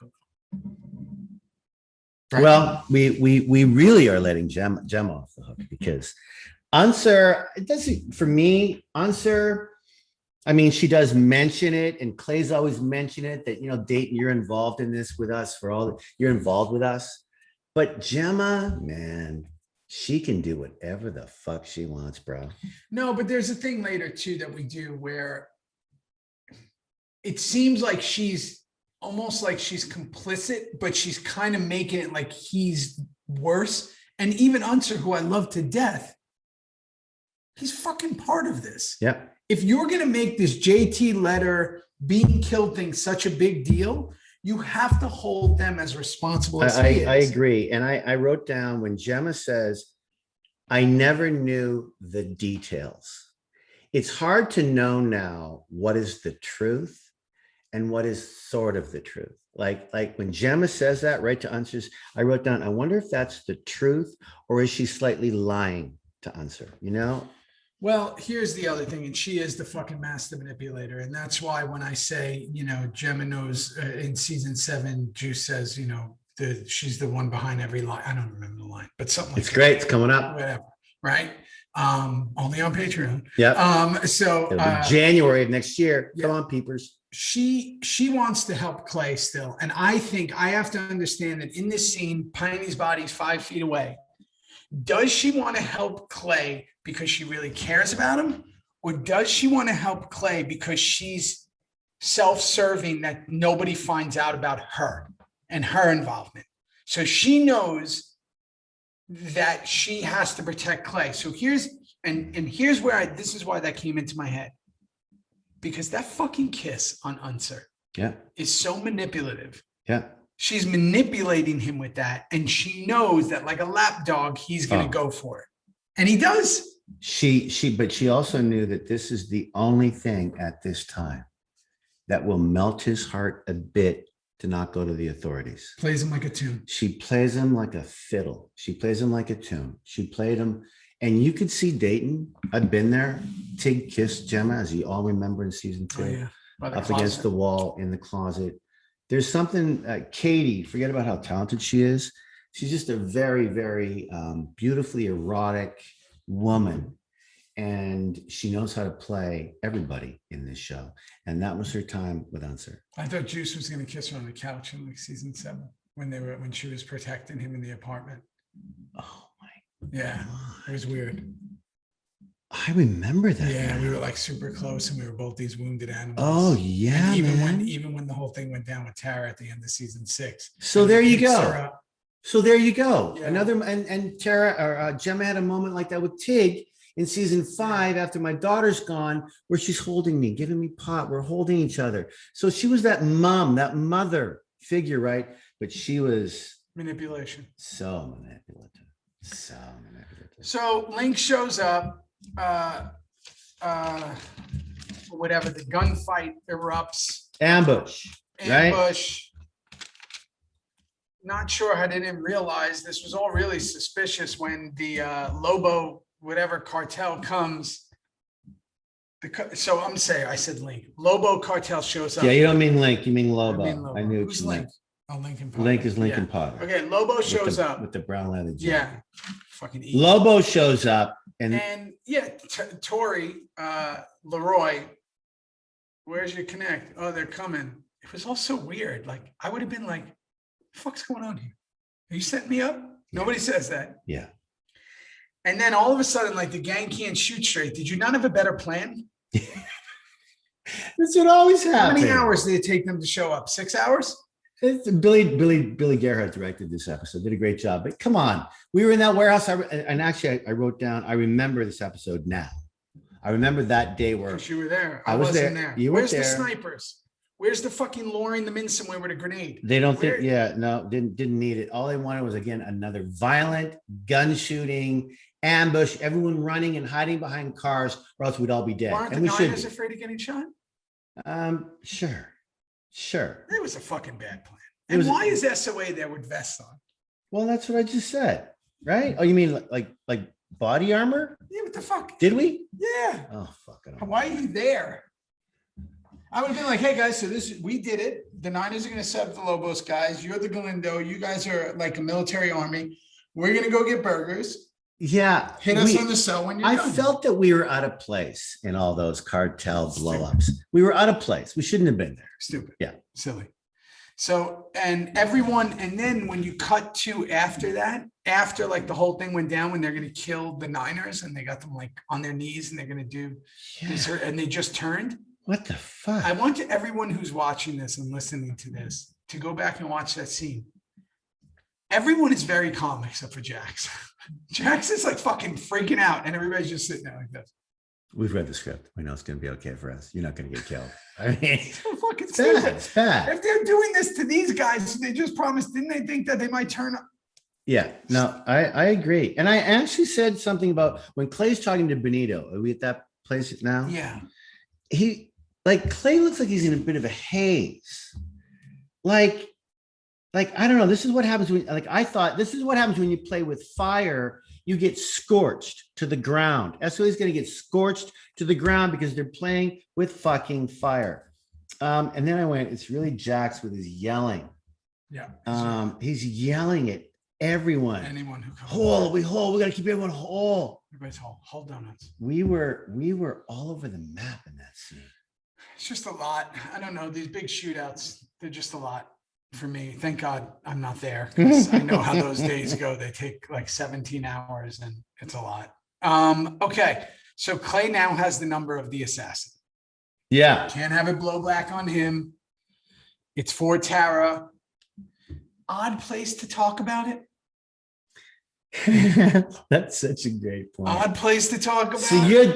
Right. Well, we really are letting Gemma off the hook, because Unser, it doesn't, for me, Unser, I mean, she does mention it, and Clay's always mentioned it, that, Dayton, you're involved in this with us you're involved with us. But Gemma, man, she can do whatever the fuck she wants, bro. No, but there's a thing later too that we do where it seems like she's almost like she's complicit, but she's kind of making it like he's worse. And even Unser, who I love to death, he's fucking part of this. Yeah. If you're going to make this JT letter being killed thing such a big deal, you have to hold them as responsible as he is. I agree. And I wrote down when Gemma says, I never knew the details. It's hard to know now what is the truth and what is sort of the truth. Like when Gemma says that right to Unser's, I wrote down, I wonder if that's the truth or is she slightly lying to Unser, you know? Well, here's the other thing, and she is the fucking master manipulator. And that's why when I say, you know, Gemma knows in season 7, Juice says, you know, she's the one behind every line. I don't remember the line, but something like it's great. It's coming up. Whatever. Right. Only on Patreon. Yeah. So it'll be January of next year. Yeah. Come on, peepers. She wants to help Clay still. And I think I have to understand that in this scene, Piney's body's 5 feet away. Does she want to help Clay because she really cares about him? Or does she want to help Clay because she's self-serving that nobody finds out about her and her involvement? So she knows that she has to protect Clay. So here's where this is why that came into my head. Because that fucking kiss on Unser is so manipulative. Yeah. She's manipulating him with that. And she knows that like a lapdog, he's going to go for it. And he does. But she also knew that this is the only thing at this time that will melt his heart a bit to not go to the authorities. Plays him like a tune. She plays him like a fiddle. She plays him like a tune. She played him. And you could see Dayton. I've been there. Tig kissed Gemma, as you all remember in season 2, up against the wall in the closet. There's something, Katie, forget about how talented she is. She's just a very, very beautifully erotic woman. And she knows how to play everybody in this show. And that was her time with Unser. I thought Juice was going to kiss her on the couch in like season 7 when she was protecting him in the apartment. Oh my. Yeah, it was weird. I remember that. Yeah, we were like super close, and we were both these wounded animals. Oh yeah, and even when the whole thing went down with Tara at the end of season 6. So there you go. So there you go. Yeah. Another and Tara or Gemma had a moment like that with Tig in season 5 after my daughter's gone, where she's holding me, giving me pot. We're holding each other. So she was that mom, that mother figure, right? But she was manipulation. So manipulative. So manipulative. So Link shows up. Whatever, the gunfight erupts. Ambush. Right? Not sure how they didn't realize this was all really suspicious when the Lobo whatever cartel comes. So I'm saying I said Link. Lobo cartel shows up. Yeah, you don't mean Link, you mean Lobo. I knew who's Link? Oh, Lincoln Potter. Link is Lincoln Potter. Okay, Lobo shows up with the brown leather jacket. Yeah, fucking evil. Lobo shows up and yeah, Tori, Leroy, where's your connect? Oh, they're coming. It was all so weird. Like I would have been like, "The fuck's going on here? Are you setting me up?" Nobody says that. Yeah. And then all of a sudden, like the gang can't shoot straight. Did you not have a better plan? That's what always happens. How many hours did it take them to show up? 6 hours? Billy Gerhardt directed this episode, did a great job. But come on, we were in that warehouse. And actually, I wrote down, I remember this episode now. I remember that day where you were there. I wasn't there. You were Where's there. The snipers? Where's the fucking luring them in somewhere with a grenade? They don't think, didn't need it. All they wanted was, again, another violent gun shooting, ambush, everyone running and hiding behind cars, or else we'd all be dead. Aren't and the we Niners should afraid of getting shot? Sure. It was a fucking bad plan. And why is SOA there with vests on? Well, that's what I just said, right? Oh, you mean like body armor? Yeah, what the fuck? Did we? Yeah. Oh, fuck. Why are you there? I would have been like, hey guys, so we did it. The Niners are going to set up the Lobos guys. You're the Galindo. You guys are like a military army. We're going to go get burgers. Yeah. Hit us on the cell when you're done. I felt that we were out of place in all those cartel blowups. We were out of place. We shouldn't have been there. Stupid. Yeah. Silly. So, and then when you cut to after that, after like the whole thing went down, when they're going to kill the Niners and they got them like on their knees and they're going to do this, and they just turned. What the fuck? I want everyone who's watching this and listening to this to go back and watch that scene. Everyone is very calm except for Jax. Jax is like fucking freaking out, and everybody's just sitting there like this. We've read the script. We know it's going to be okay for us. You're not going to get killed. I mean, It's so fucking it's bad. stupid. It's bad. If they're doing this to these guys, they just promised, didn't they think that they might turn up? Yeah, no, I agree. And I actually said something about when Clay's talking to Benito. Are we at that place now? Yeah. Clay looks like he's in a bit of a haze. Like, I don't know. This is what happens when, I thought this is what happens when you play with fire. You get scorched to the ground. SOE is going to get scorched to the ground because they're playing with fucking fire. And then I went, it's really Jax with his yelling. Yeah. He's yelling at everyone. Anyone who comes. Whole, we got to keep everyone whole. Everybody's whole donuts. We were all over the map in that scene. It's just a lot. I don't know. These big shootouts, they're just a lot for me. Thank God I'm not there, because I know how those days go. They take like 17 hours and it's a lot. Okay. So Clay now has the number of the assassin. Yeah. Can't have it blow back on him. It's for Tara. Odd place to talk about it. That's such a great point. Odd place to talk about So it. you're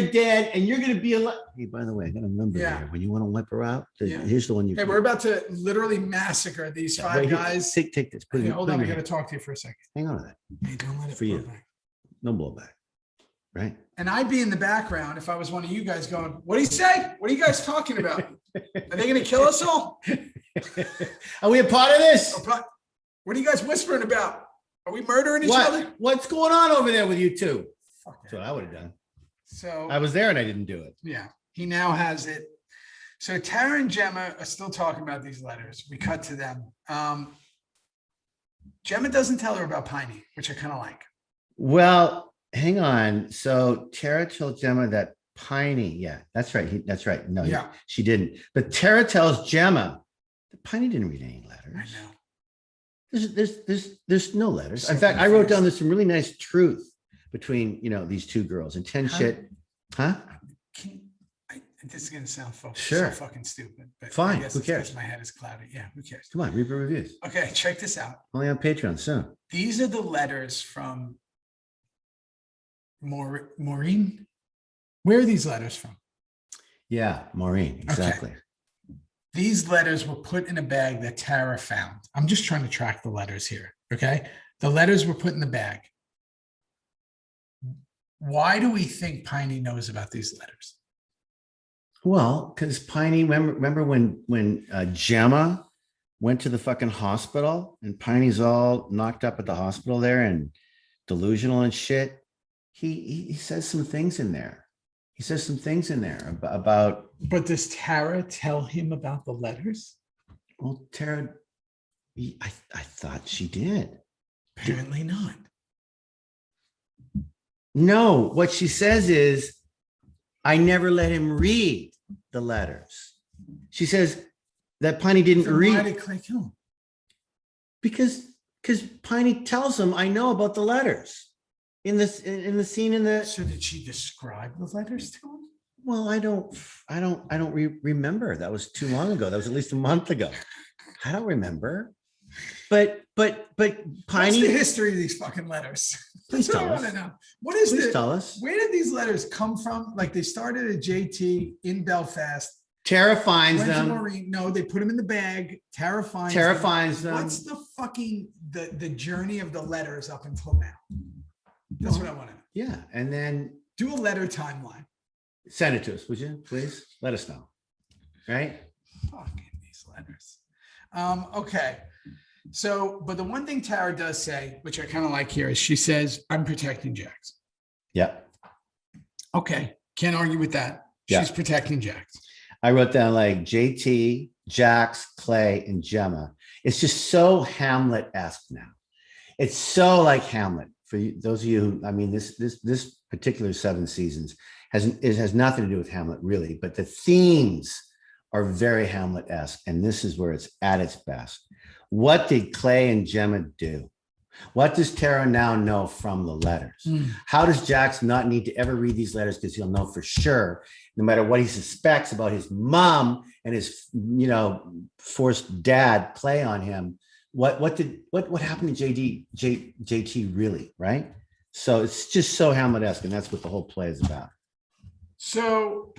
dead, and you're going to be alive. Hey, by the way, I got a number here. When you want to whip her out, here's the one you. Hey, we're about to literally massacre these five guys. Take this. Put Hey, it, hold put on, it I in got your to talk to you for a second. Hang on to that. Hey, don't let it For blow you. back. No blowback. Right? And I'd be in the background if I was one of you guys going, what do you say? What are you guys talking about? Are they going to kill us all? Are we a part of this? What are you guys whispering about? Are we murdering each other? What's going on over there with you two? Fuck That's what I would have done. So I was there and I didn't do it. yeah, he now has it. So Tara and Gemma are still talking about these letters. We cut to them. Gemma doesn't tell her about Piney, which I kind of like. Well, hang on. So Tara told Gemma that Piney, yeah, that's right. That's right. No, Yeah. she didn't. But Tara tells Gemma that Piney didn't read any letters. I know. There's no letters. So In fact, I wrote confused. down there's some really nice truth between these two girls and 10 Huh? shit. Huh? This is gonna sound so Sure. fucking stupid, but Fine, I guess who it's 'cause cares? my head is cloudy. Yeah, who cares? Come on, Reaper Reviews. Okay, check this out. Only on Patreon soon. These are the letters from Maureen. Where are these letters from? Yeah, Maureen, exactly. These letters were put in a bag that Tara found. I'm just trying to track the letters here. Okay. The letters were put in the bag. Why do we think Piney knows about these letters? Well, because Piney, remember when Gemma went to the fucking hospital and Piney's all knocked up at the hospital there and delusional and shit. He says some things in there. He says some things in there about. But does Tara tell him about the letters? Well, Tara, I thought she did. Apparently not. No, what she says is, I never let him read the letters. She says that Piney didn't Then read. Why did Clay kill him? Because Piney tells him, I know about the letters in the scene in the. So did she describe the letters to him? Well, I don't remember. That was too long ago. That was at least a month ago. I don't remember. But What's Piney. the history of these fucking letters? Please That's what tell I us. want to know. What is Please this? tell us. Where did these letters come from? Like they started at JT in Belfast. Tara finds Went to them. Maureen. No, they put them in the bag. Tara finds them. What's the fucking the journey of the letters up until now? That's what I want to know. Yeah, and then Do a letter timeline. send it to us, would you? Please let us know. Right? Fucking these letters. Okay. So, but the one thing Tara does say, which I kind of like here, is she says, I'm protecting Jax. Yep. Okay. Can't argue with that. Yeah. She's protecting Jax. I wrote down like JT, Jax, Clay, and Gemma. It's just so Hamlet-esque now. It's so like Hamlet. For you, those of you who, I mean, this particular 7 seasons has nothing to do with Hamlet really, but the themes are very Hamlet-esque, and this is where it's at its best. What did Clay and Gemma do? What does Tara now know from the letters? How does Jax not need to ever read these letters because he'll know for sure, no matter what he suspects about his mom and his, forced dad play on him? What happened to JT really, right? So it's just so Hamlet-esque, and that's what the whole play is about. So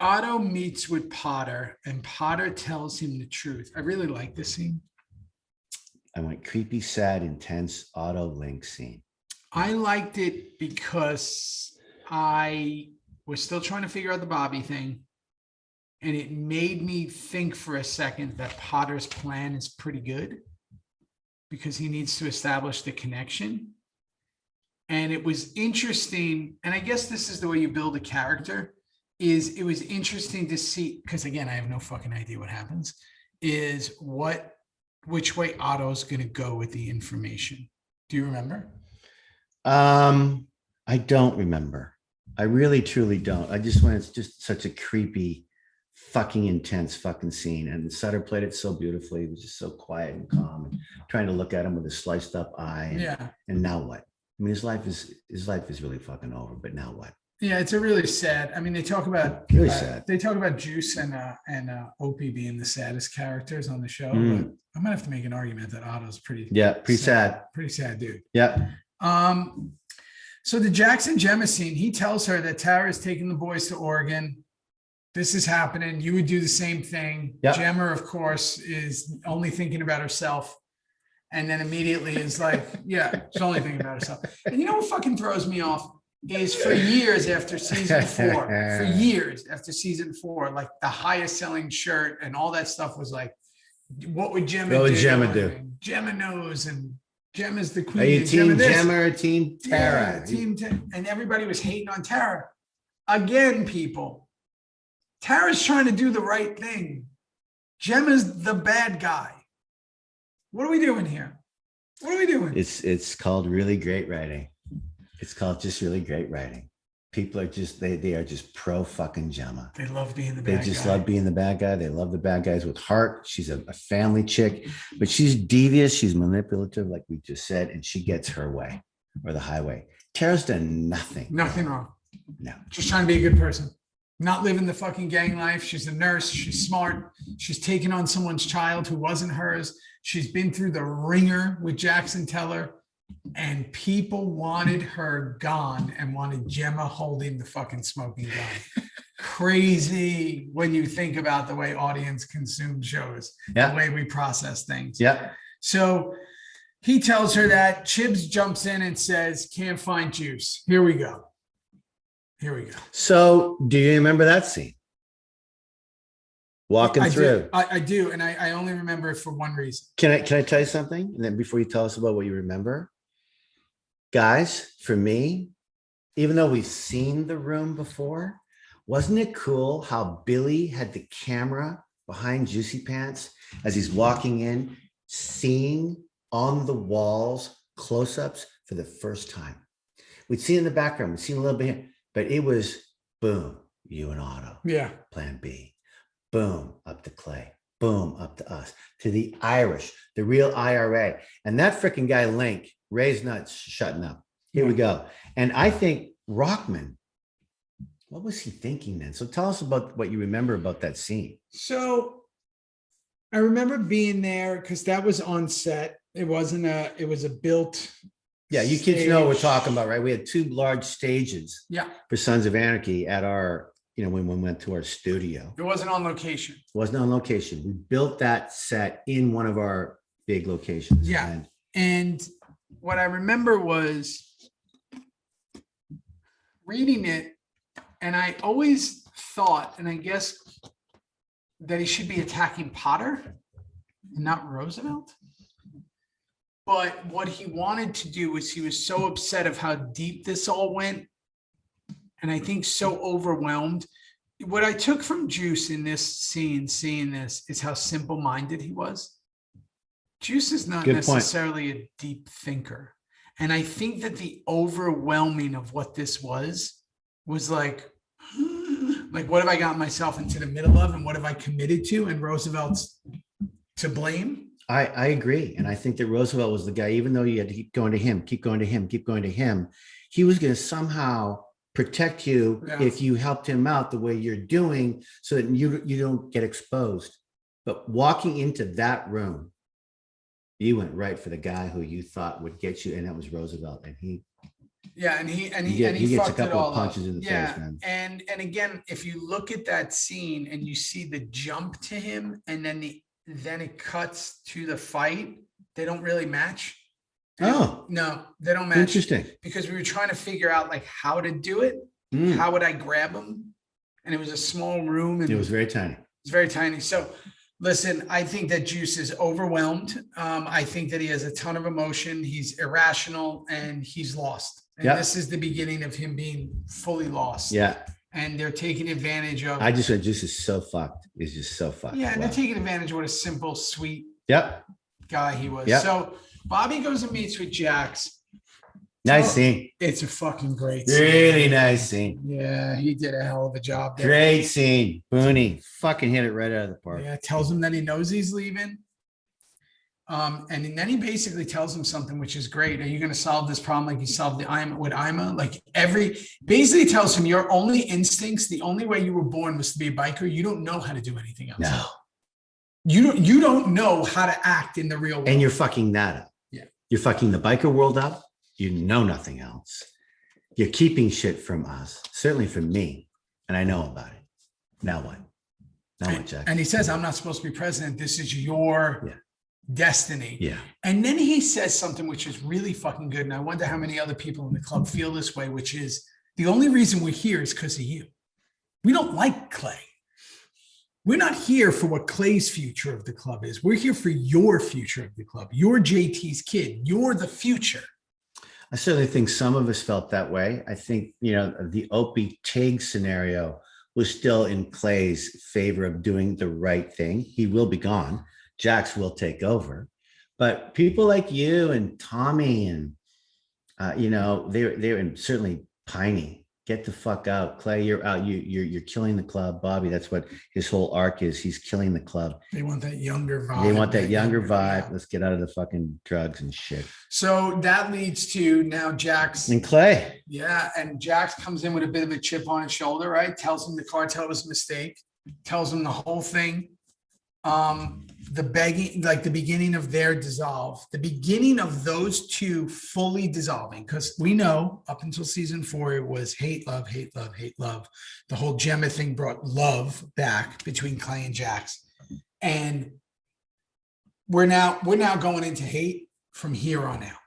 Otto meets with Potter, and Potter tells him the truth. I really like this scene. I went creepy, sad, intense Otto Link scene. I liked it because I was still trying to figure out the Bobby thing. And it made me think for a second that Potter's plan is pretty good because he needs to establish the connection. And it was interesting. And I guess this is the way you build a character. It was interesting to see, because again, I have no fucking idea what happens, which way Otto's going to go with the information. Do you remember? I don't remember. I really, truly don't. I just went, it's just such a creepy, fucking intense fucking scene. And Sutter played it so beautifully. It was just so quiet and calm and trying to look at him with a sliced up eye. And now what? I mean, his life is really fucking over, but now what? Yeah, it's a really sad. I mean, they talk about really sad. They talk about Juice and Opie being the saddest characters on the show. But I might have to make an argument that Otto's pretty sad. Pretty sad dude. Yeah. So the Jackson Gemma scene, he tells her that Tara is taking the boys to Oregon. This is happening. You would do the same thing. Yep. Gemma, of course, is only thinking about herself. And then immediately is like, yeah, she's only thinking about herself. And you know what fucking throws me off is for years after season 4, like the highest selling shirt and all that stuff was like, what would Gemma do? What would Gemma do? Gemma knows, and Gemma's the queen. Are you team Gemma or team Tara? Yeah, and everybody was hating on Tara. Again, people, Tara's trying to do the right thing. Gemma's the bad guy. What are we doing here? What are we doing? It's called really great writing. It's called just really great writing. People are just, they are just pro fucking Gemma. They love being the bad guy. They just love being the bad guy. They love the bad guys with heart. She's a family chick, but she's devious. She's manipulative, like we just said, and she gets her way or the highway. Tara's done nothing. Nothing wrong. No. Just trying to be a good person. Not living the fucking gang life. She's a nurse. She's smart. She's taken on someone's child who wasn't hers. She's been through the ringer with Jackson Teller. And people wanted her gone and wanted Gemma holding the fucking smoking gun. Crazy when you think about the way audience consume shows, the way we process things. Yeah. So he tells her that. Chibs jumps in and says, can't find Juice. Here we go. So do you remember that scene? Walking through. I do. And I only remember it for one reason. Can I tell you something? And then before you tell us about what you remember, guys, for me, even though we've seen The Room before, wasn't it cool how Billy had the camera behind Juicy Pants as he's walking in, seeing on the walls close-ups for the first time? We'd seen in the background, we'd seen a little bit here, but it was boom, you and Otto. Yeah. Plan B. Boom, up to Clay. Boom, up to us. To the Irish, the real IRA. And that freaking guy, Link, Ray's not shutting up. Here we go. And I think Rockman, what was he thinking then? So tell us about what you remember about that scene. So I remember being there because that was on set. It was a built. Yeah, you kids know what we're talking about, right? We had 2 large stages for Sons of Anarchy at our, when we went to our studio. It wasn't on location. It wasn't on location. We built that set in one of our big locations. Yeah. And what I remember was reading it, and I always thought, and I guess that he should be attacking Potter and not Roosevelt. But what he wanted to do was he was so upset of how deep this all went, and I think so overwhelmed. What I took from Juice in this scene, seeing this, is how simple-minded he was. Juice is not necessarily a deep thinker. And I think that the overwhelming of what this was like, what have I gotten myself into the middle of, and what have I committed to? And Roosevelt's to blame. I agree. And I think that Roosevelt was the guy, even though you had to keep going to him, keep going to him, keep going to him, he was going to somehow protect you if you helped him out the way you're doing so that you don't get exposed. But walking into that room, you went right for the guy who you thought would get you, and that was Roosevelt. And he he gets a fucked it couple all of punches up. in the face, man. And again, if you look at that scene and you see the jump to him, and then it cuts to the fight, they don't really match. No, they don't match. Interesting. Because we were trying to figure out like how to do it. How would I grab him? And it was a small room, and it was very tiny. It's very tiny. So listen, I think that Juice is overwhelmed. I think that he has a ton of emotion. He's irrational and he's lost. And this is the beginning of him being fully lost. Yeah. And they're taking advantage of. I just said Juice is so fucked. He's just so fucked. Yeah, and they're taking advantage of what a simple, sweet guy he was. So Bobby goes and meets with Jax. Nice scene. It's a fucking great scene. Really nice scene. Yeah, he did a hell of a job there. Great scene. Booney fucking hit it right out of the park. Yeah, tells him that he knows he's leaving. And then he basically tells him something which is great. Are you going to solve this problem like you solved the Ima with Ima? Like basically tells him your only instincts, the only way you were born was to be a biker. You don't know how to do anything else. No. You don't know how to act in the real world. And you're fucking that up. Yeah. You're fucking the biker world up. You know nothing else. You're keeping shit from us, certainly from me. And I know about it. Now what? Now what, Jack? And he says, I'm not supposed to be president. This is your destiny. Yeah. And then he says something which is really fucking good. And I wonder how many other people in the club feel this way, which is the only reason we're here is because of you. We don't like Clay. We're not here for what Clay's future of the club is. We're here for your future of the club. You're JT's kid. You're the future. I certainly think some of us felt that way. I think, the Opie Tig scenario was still in Clay's favor of doing the right thing. He will be gone. Jax will take over. But people like you and Tommy and, they're certainly Piney. Get the fuck out. Clay, you're out. You're killing the club. Bobby, that's what his whole arc is. He's killing the club. They want that younger vibe. They want that younger vibe. Let's get out of the fucking drugs and shit. So that leads to now Jax. And Clay. Yeah, and Jax comes in with a bit of a chip on his shoulder, right? Tells him the cartel was a mistake. Tells him the whole thing. The begging, like the beginning of their dissolve, the beginning of those two fully dissolving, because we know up until season 4 it was hate, love, hate, love, hate, love. The whole Gemma thing brought love back between Clay and Jax, and we're now going into hate from here on out.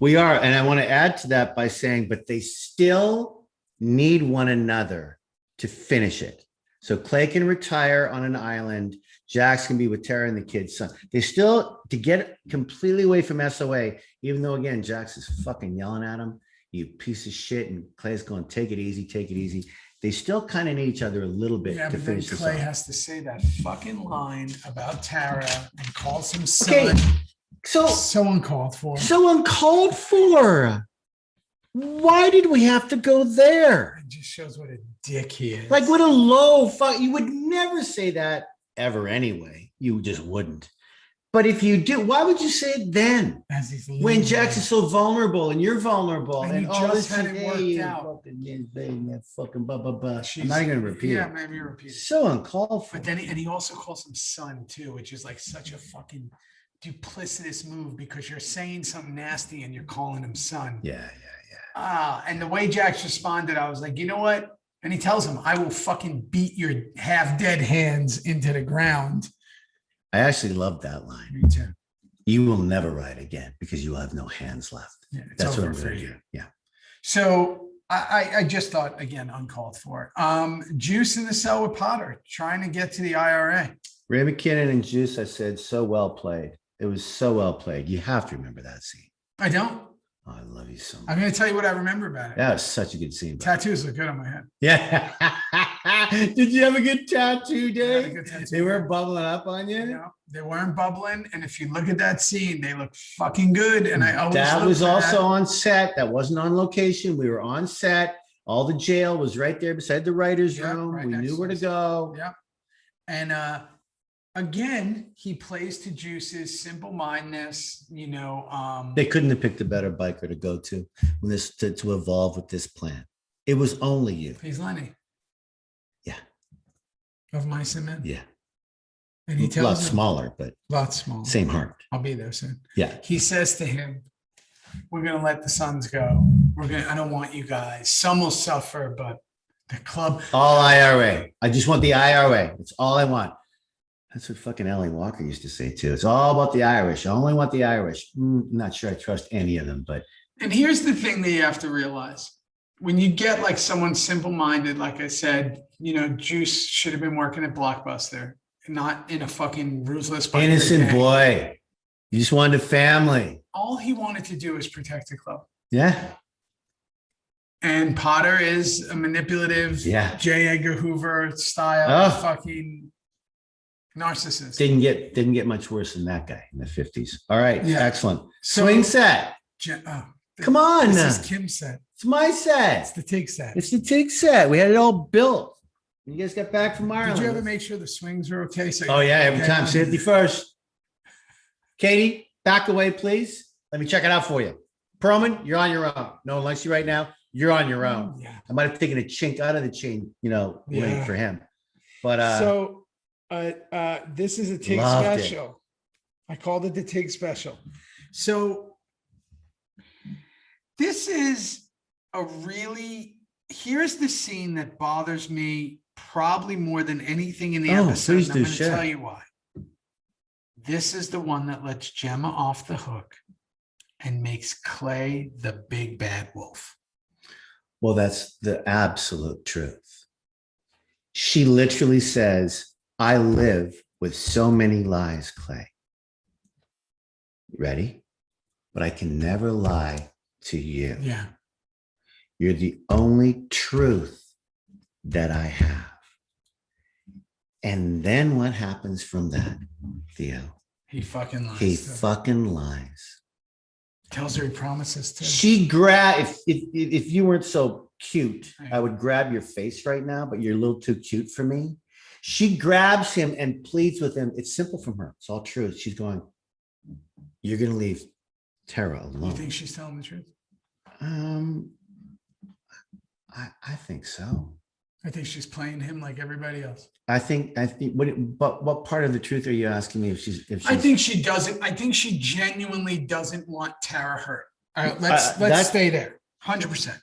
We are, and I want to add to that by saying, but they still need one another to finish it. So Clay can retire on an island. Jax can be with Tara and the kid's son. They still, to get completely away from SOA, even though, again, Jax is fucking yelling at him, you piece of shit, and Clay's going, take it easy, take it easy. They still kind of need each other a little bit to finish this off. Clay has to say that fucking line about Tara and calls him son. So uncalled for. So uncalled for. Why did we have to go there? It just shows what a dick he is. Like, what a low fuck. You would never say that ever anyway. You just wouldn't. But if you do, why would you say it then? When Jax is so vulnerable and you're vulnerable and all this had it worked out. Fucking blah, blah, blah. I'm not going to repeat it. Yeah, maybe repeat it. So uncalled for. But then he also calls him son too, which is like such a fucking duplicitous move because you're saying something nasty and you're calling him son. Yeah. And the way Jax responded, I was like, you know what? And he tells him, I will fucking beat your half dead hands into the ground. I actually love that line. Me too. You will never ride again because you will have no hands left. Yeah, that's what I'm going to do. Yeah. So I just thought, again, uncalled for. Juice in the cell with Potter trying to get to the IRA. Ray McKinnon and Juice, I said, so well played. It was so well played. You have to remember that scene. I don't. Oh, I love you so much. I'm going to tell you what I remember about it. That was such a good scene. Tattoos look good on my head. Yeah. Did you have a good tattoo, Dave? I had a good tattoo. They weren't bubbling up on you? No, they weren't bubbling. And if you look at that scene, they look fucking good. And I always that was also on set. That wasn't on location. We were on set. All the jail was right there beside the writer's room. Right, we knew where to go. Yep. And again, he plays to Juice's simple-mindedness, They couldn't have picked a better biker to go to when this to evolve with this plan. It was only you. He's Lenny. Yeah. Of Mice and Men. Yeah. And he A tells lot him, smaller, but lot smaller. same heart. I'll be there soon. Yeah. He says to him, we're going to let the Sons go. I don't want you guys. Some will suffer, but the club. All IRA. I just want the IRA. That's all I want. That's what fucking Ellie Walker used to say too. It's all about the Irish. I only want the Irish. Not sure I trust any of them, but. And here's the thing that you have to realize. When you get like someone simple-minded, like I said, Juice should have been working at Blockbuster, not in a fucking ruthless. Innocent boy. You just wanted a family. All he wanted to do is protect the club. Yeah. And Potter is a manipulative, J. Edgar Hoover style fucking narcissist. Didn't get much worse than that guy in the 50s. All right. Yeah. Excellent. So, swing set. Come on. This is Kim's set. It's my set. It's the TIG set. It's the TIG set. We had it all built. You guys got back from Ireland. Did you ever make sure the swings are okay? So every time. Safety first. Katie, back away, please. Let me check it out for you. Perlman, you're on your own. No one likes you right now. You're on your own. Yeah. I might have taken a chink out of the chain, waiting for him. But this is a TIG special. I called it the TIG special. So this is here's the scene that bothers me probably more than anything in the episode. Please and I'm do going to tell you why. This is the one that lets Gemma off the hook and makes Clay the big bad wolf. Well, that's the absolute truth. She literally says, I live with so many lies, Clay. Ready? But I can never lie to you. Yeah. You're the only truth that I have. And then what happens from that, Theo? He fucking lies. He fucking lies. Tells her he promises to. She if you weren't so cute, I would grab your face right now, but you're a little too cute for me. She grabs him and pleads with him. It's simple from her. It's all true. She's going, you're going to leave Tara alone. You think she's telling the truth? I think so. I think she's playing him like everybody else. I think what part of the truth are you asking me if she's I think she doesn't. I think she genuinely doesn't want Tara hurt. All right, let's stay there. 100%.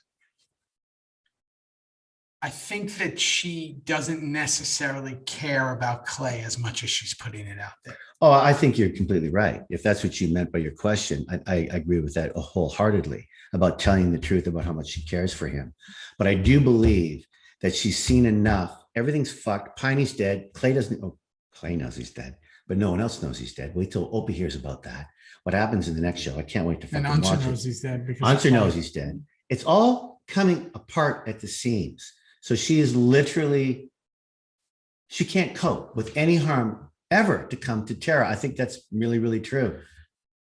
I think that she doesn't necessarily care about Clay as much as she's putting it out there. Oh, I think you're completely right. If that's what you meant by your question, I agree with that wholeheartedly about telling the truth about how much she cares for him. But I do believe that she's seen enough. Everything's fucked. Piney's dead. Clay doesn't. Oh, Clay knows he's dead, but no one else knows he's dead. Wait till Opie hears about that. What happens in the next show? I can't wait to fucking watch it. And Unser knows he's dead. Unser knows he's dead. It's all coming apart at the seams. So she is literally, she can't cope with any harm ever to come to Tara. I think that's really, really true.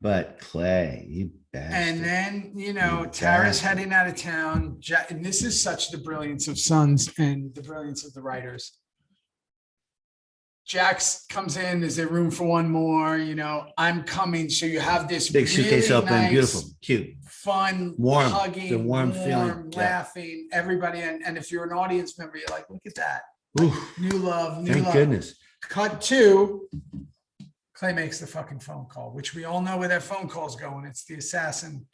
But Clay, you bastard. And then, Tara's heading out of town. And this is such the brilliance of Sons and the brilliance of the writers. Jax comes in. Is there room for one more? I'm coming. So you have this big suitcase really open, nice, beautiful, cute, fun, warm, hugging, the warm feeling, laughing, everybody. And if you're an audience member, you're like, look at that. Oof. New love, new Thank love. goodness. Cut to Clay makes the fucking phone call, which we all know where that phone call's going. It's the assassin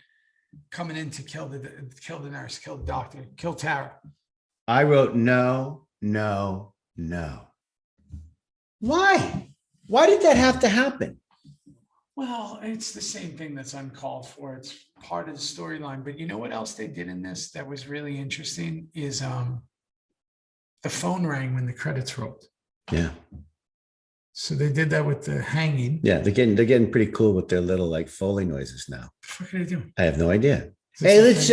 coming in to kill the nurse, kill the doctor, kill Tara. I wrote no. Why? Why did that have to happen? Well, it's the same thing that's uncalled for. It's part of the storyline. But you know what else they did in this that was really interesting is the phone rang when the credits rolled. Yeah. So they did that with the hanging. Yeah, they're getting pretty cool with their little like Foley noises now. What the fuck are they doing? I have no idea. Hey, let's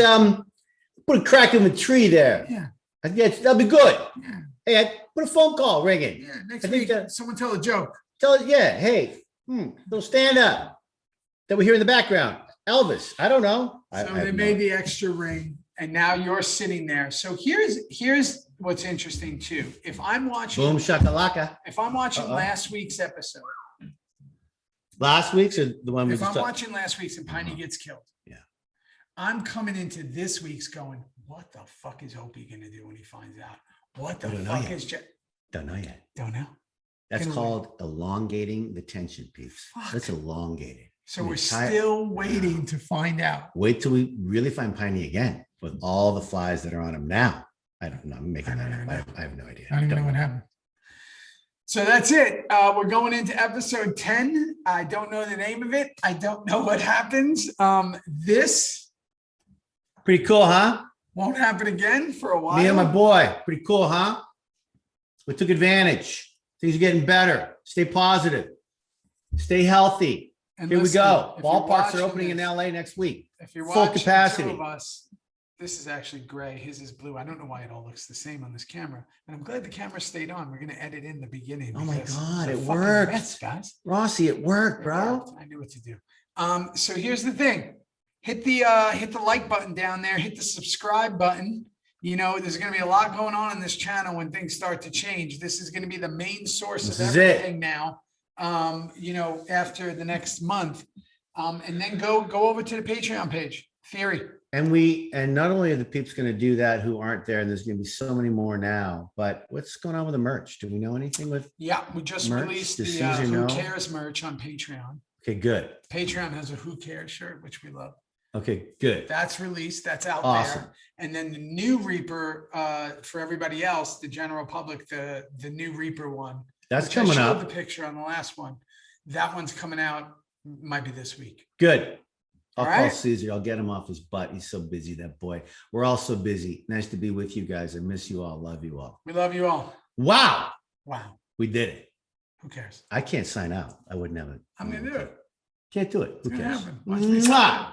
put a crack in the tree there. Yeah. That'll be good. Yeah. Hey, put a phone call ringing. Yeah. Next week, someone tell a joke. Hey, little stand up that we hear in the background. Elvis. I don't know. So they made the extra ring and now you're sitting there. So here's what's interesting too. If I'm watching, Boom shakalaka. if I'm watching last week's episode, Last week's or the one we if just I'm talked? watching last week's and Piney gets killed, Yeah. I'm coming into this week's going, what the fuck is Opie gonna do when he finds out? What the We don't know fuck yet. is Don't know yet. Don't know. That's Can we- called elongating the tension, peeps. Fuck. Let's elongate it. So The we're entire- still waiting to find out. Wait till we really find Piney again with all the flies that are on him now. I don't know. I'm making I that don't up. even I have no idea. I don't even know what happened. So that's it. We're going into episode 10. I don't know the name of it. I don't know what happens. This Pretty cool, huh? won't happen again for a while. Me and my boy. Pretty cool, huh? We took advantage. Things are getting better. Stay positive. Stay healthy. And Here listen, we go. if you're Ballparks watching are opening in this- LA next week. If you're Full watching capacity. the two of us, this is actually gray. His is blue. I don't know why it all looks the same on this camera. And I'm glad the camera stayed on. We're going to edit in the beginning. Oh my because God, it's a it fucking worked. mess, guys. Rossi, it worked, bro. I knew what to do. So here's the thing. Hit the like button down there, hit the subscribe button. You know, there's going to be a lot going on in this channel when things start to change. This is going to be the main source This of is it. everything now. You know, after the next month. And then go over to the Patreon page. Theory. And not only are the peeps going to do that who aren't there, and there's going to be so many more now, but what's going on with the merch? Do we know anything with? Yeah, we just Merch? released Does the Caesar Who know? Cares merch on Patreon. Okay, good. Patreon has a Who Cares shirt, which we love. Okay, good. That's released. That's out Awesome. there. And then the new Reaper for everybody else, the general public, the new Reaper one. That's which I coming showed up. the picture on the last one. That one's coming out. Might be this week. Good. I'll All call right. Caesar. I'll get him off his butt. He's so busy, that boy. We're all so busy. Nice to be with you guys. I miss you all. Love you all. We love you all. Wow. Wow. We did it. Who cares? I can't sign out. I wouldn't have it. I'm gonna do it. Can't do it. Who It's gonna cares? happen. Watch me Mwah.